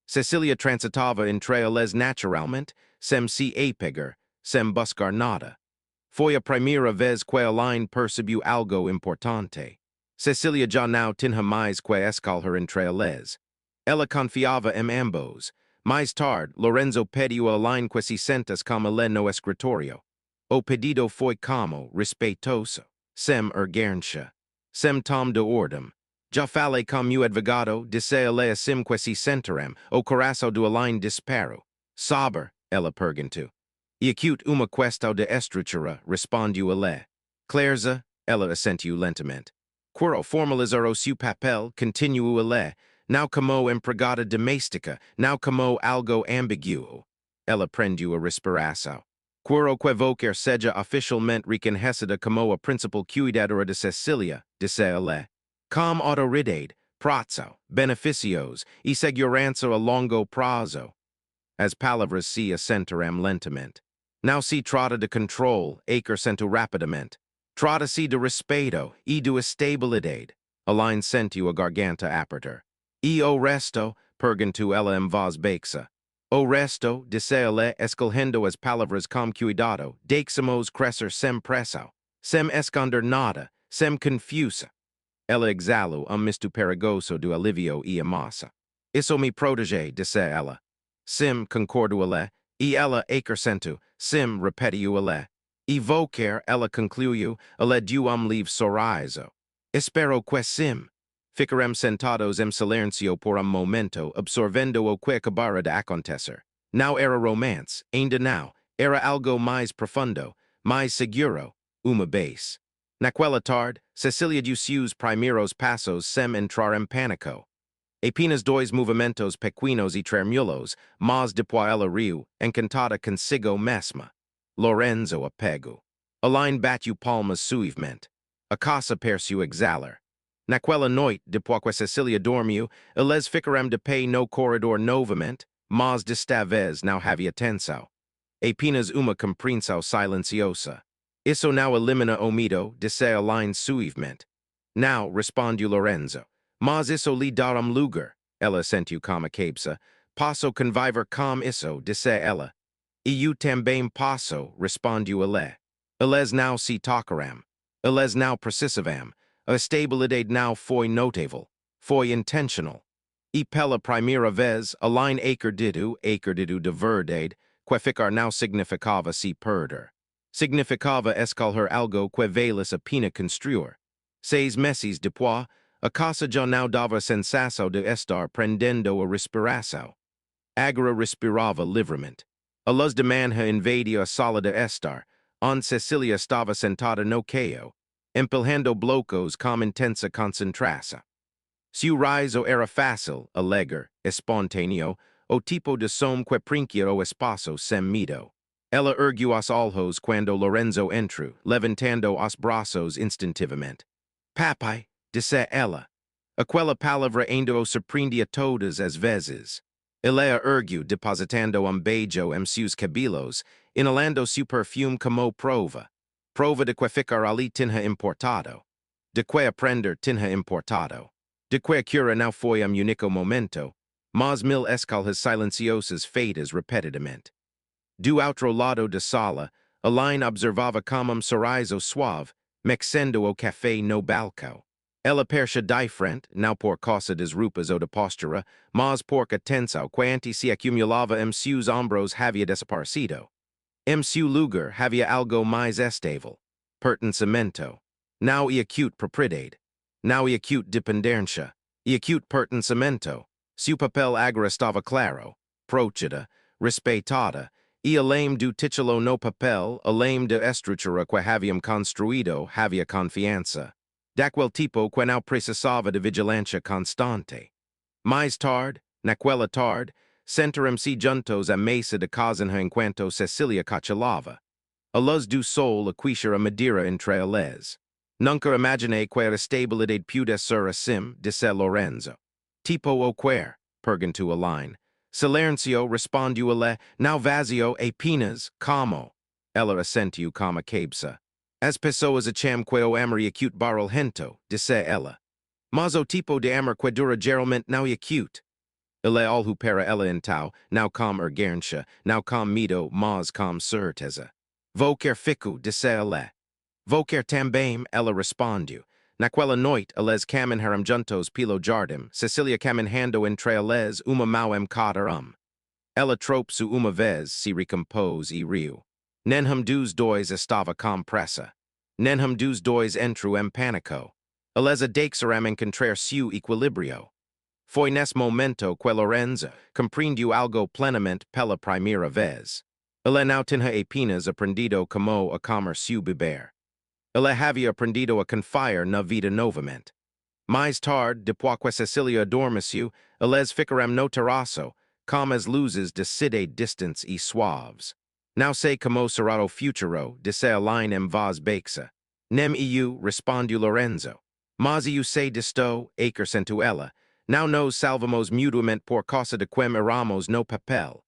Cecília transitava entre eles naturalmente, sem se apegar, sem buscar nada. Foi a primeira vez que a line percebeu algo importante. Cecília já não tinha mais que escolher entre eles. Ela confiava em ambos. Mais tarde, Lorenzo pediu a line que se sentasse como ele no escritório. O pedido foi como, respeitoso, sem urgência, sem tom de ordem. Já falei com meu advogado, disse ele assim que se sentaram, o coração do line disparou. Saber, ela perguntou. E acute uma questão de estrutura, respondiu ele. Clareza, ela assentiu lentamente. Quero formalizar o seu papel, continuou ele, não como empregada doméstica, não como algo ambíguo. Ela prendeu a respiração. Quero que vocer seja oficialmente reconhecida como a principal cuidadora de Cecília, disse ele. Com autoridade, prazo, benefícios e segurança a longo prazo. As palavras se assentaram lentamente. Não se trata de controle, acrescentou rapidamente. Trata-se de respeito e de estabilidade. A line sentiu a garganta apertar. E o resto, perguntou ela em voz baixa. O resto, disse ele, escolhendo as palavras com cuidado, deixamos crescer sem pressa, sem esconder nada, sem confusa. Ela exalou misto perigoso do alívio e amassa. Isso me protege, disse ela. Sim, concordou ele, e ela acrescentou, sim, repetiu ele. E vocer, ela concluiu, ele deu livre sorriso. Espero que sim. Ficaremos sentados em silêncio por momento, absorvendo o que acabara de acontecer. Não era romance, ainda não, era algo mais profundo, mais seguro, uma base. Naquela tarde, Cecília deu seus primeiros passos sem entrar em pânico. Apenas dois movimentos pequenos e tremulos, mas depois ela riu, encantada consigo mesma. Lorenzo a pego. A line bateu palmas suavemente. A casa pareceu exalar. Naquela noite, depois que Cecília dormiu, eles ficaram de pé no corredor novamente, mas desta vez não havia tensão. Apenas uma compreensão silenciosa. Isso não elimina o medo, disse a line suavemente. Now, respondu Lorenzo. Mas isso li darum lugar, ella sentiu kama cabsa, passo conviver com isso, disse ella. Eu também passo, respondu ele. Eles now se tocaram. Eles now precissavam. A estabilidade now foi notável, foi intentional. E pela primeira vez, a line acredido de verdade, que ficar now significava se perder. Significava escolher algo que valesse a pena construir. 6 meses depois, a casa já não dava sensação de estar prendendo a respiração. Agora respirava livremente. A luz de manhã invadia a sala de estar, onde Cecília estava sentada no caio, empurrando blocos com intensa concentração. Seu riso era fácil, alegre, espontâneo, o tipo de som que preenchia o espaço sem medo. Ela ergueu os olhos quando Lorenzo entrou, levantando os braços instintivamente. Papai, disse ela. Aquela palavra ainda o surpreendia todas as vezes. Ele a ergueu, depositando beijo em seus cabelos, inalando seu perfume como prova. Prova de que ficar ali tinha importado. De que aprender tinha importado. De que a cura não foi único momento, mas mil escolhas silenciosas feitas repetidamente. Do outro lado da sala, Elaine observava como sorriso suave, mexendo o café no balcão. Ela percha diferente, não por causa das roupas ou da postura, mas porque a tensão que antes se acumulava em seus ombros havia desaparecido. Em seu lugar havia algo mais estável, pertencimento. Não e acute propriedade. Não e acute dependência. E acute pertencimento. Seu papel agora estava claro, protegida, respeitada, e além do titulo no papel, além da estrutura que haviam construído, havia confiança. Daquele tipo que não precisava de vigilância constante. Mais tarde, naquela tarde, sentaram-se juntos à mesa de cozinha enquanto Cecília cochilava. A luz do sol aquecia a madeira entre eles. Nunca imaginei que a estabilidade pudesse ser assim, disse Lorenzo. Tipo o quer, perguntou Elaine. Silêncio, respondeu ele, não vazio apenas, como. Ela assentiu como cabsa. As pessoas acham que o amor é acute barulhento, disse ela. Mas o tipo de amor que dura geralmente não é acute. Ele olhou para ela então, não com urgência, não com medo, mas com certeza. Vou quer fico, disse ele. Vou quer também, ela respondeu. Naquela noite, eles caminharam juntos pelo jardim, Cecília caminhando entre eles uma mão cada. Ela tropeçou uma vez, se recompôs e riu. Nenhum dos dois estava com pressa. Nenhum dos dois entrou em pânico. Eles deixaram encontrar seu equilíbrio. Foi nesse momento que Lorenzo compreendeu algo plenamente pela primeira vez. Ele não tinha apenas aprendido como acalmar seu bebê. Ele havia aprendido a confiar na vida novamente. Mais tarde, depois que Cecília adormeceu, eles ficaram no terraço, com as luzes de cidade distantes e suaves. Não sei como será o futuro, disse Elaine em voz baixa. Nem eu, respondeu Lorenzo. Mas eu sei disto, acrescentou ela. Não nos salvamos mutuamente por causa de quem éramos no papel.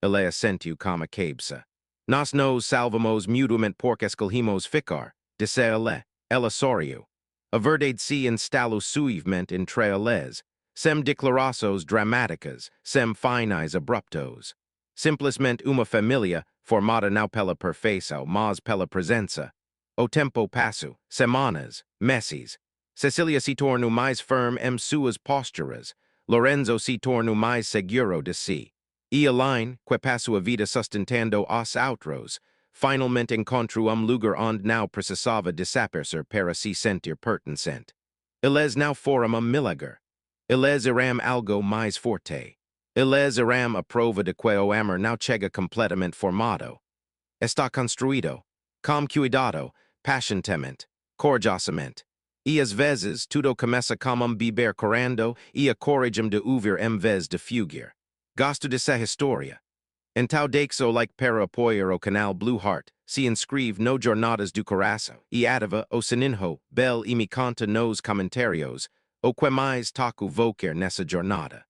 Ele assentiu como cabsa. Nós nos salvamos mutuamente porque escolhemos ficar, disse ele. Ela sorriu. A verdade se instalou suavemente entre eles, sem declarações dramáticas, sem finais abruptos. Simplesmente uma família, formada não pela perfeição, mas pela presença. O tempo passou, semanas, meses. Cecília se tornou mais firme em suas posturas. Lorenzo se tornou mais seguro de si. E Elaine, que passou a vida sustentando os outros, finalmente encontrou lugar onde não precisava desaparecer para se sentir pertencente. Eles não foram milagre. Eles eram algo mais forte. Eles eram a prova de que o amor não chega completamente formado. Está construído, com cuidado, pacientemente, corajosamente. E às vezes tudo começa como bebê correndo e a coragem de ouvir em vez de fugir. Gosto dessa história. Então deixo like para apoiar o canal Blue Heart, se inscreve no Jornadas do Coração e ativa o sininho, bell e me conta nos comentários, o que mais toco vou quer nessa jornada.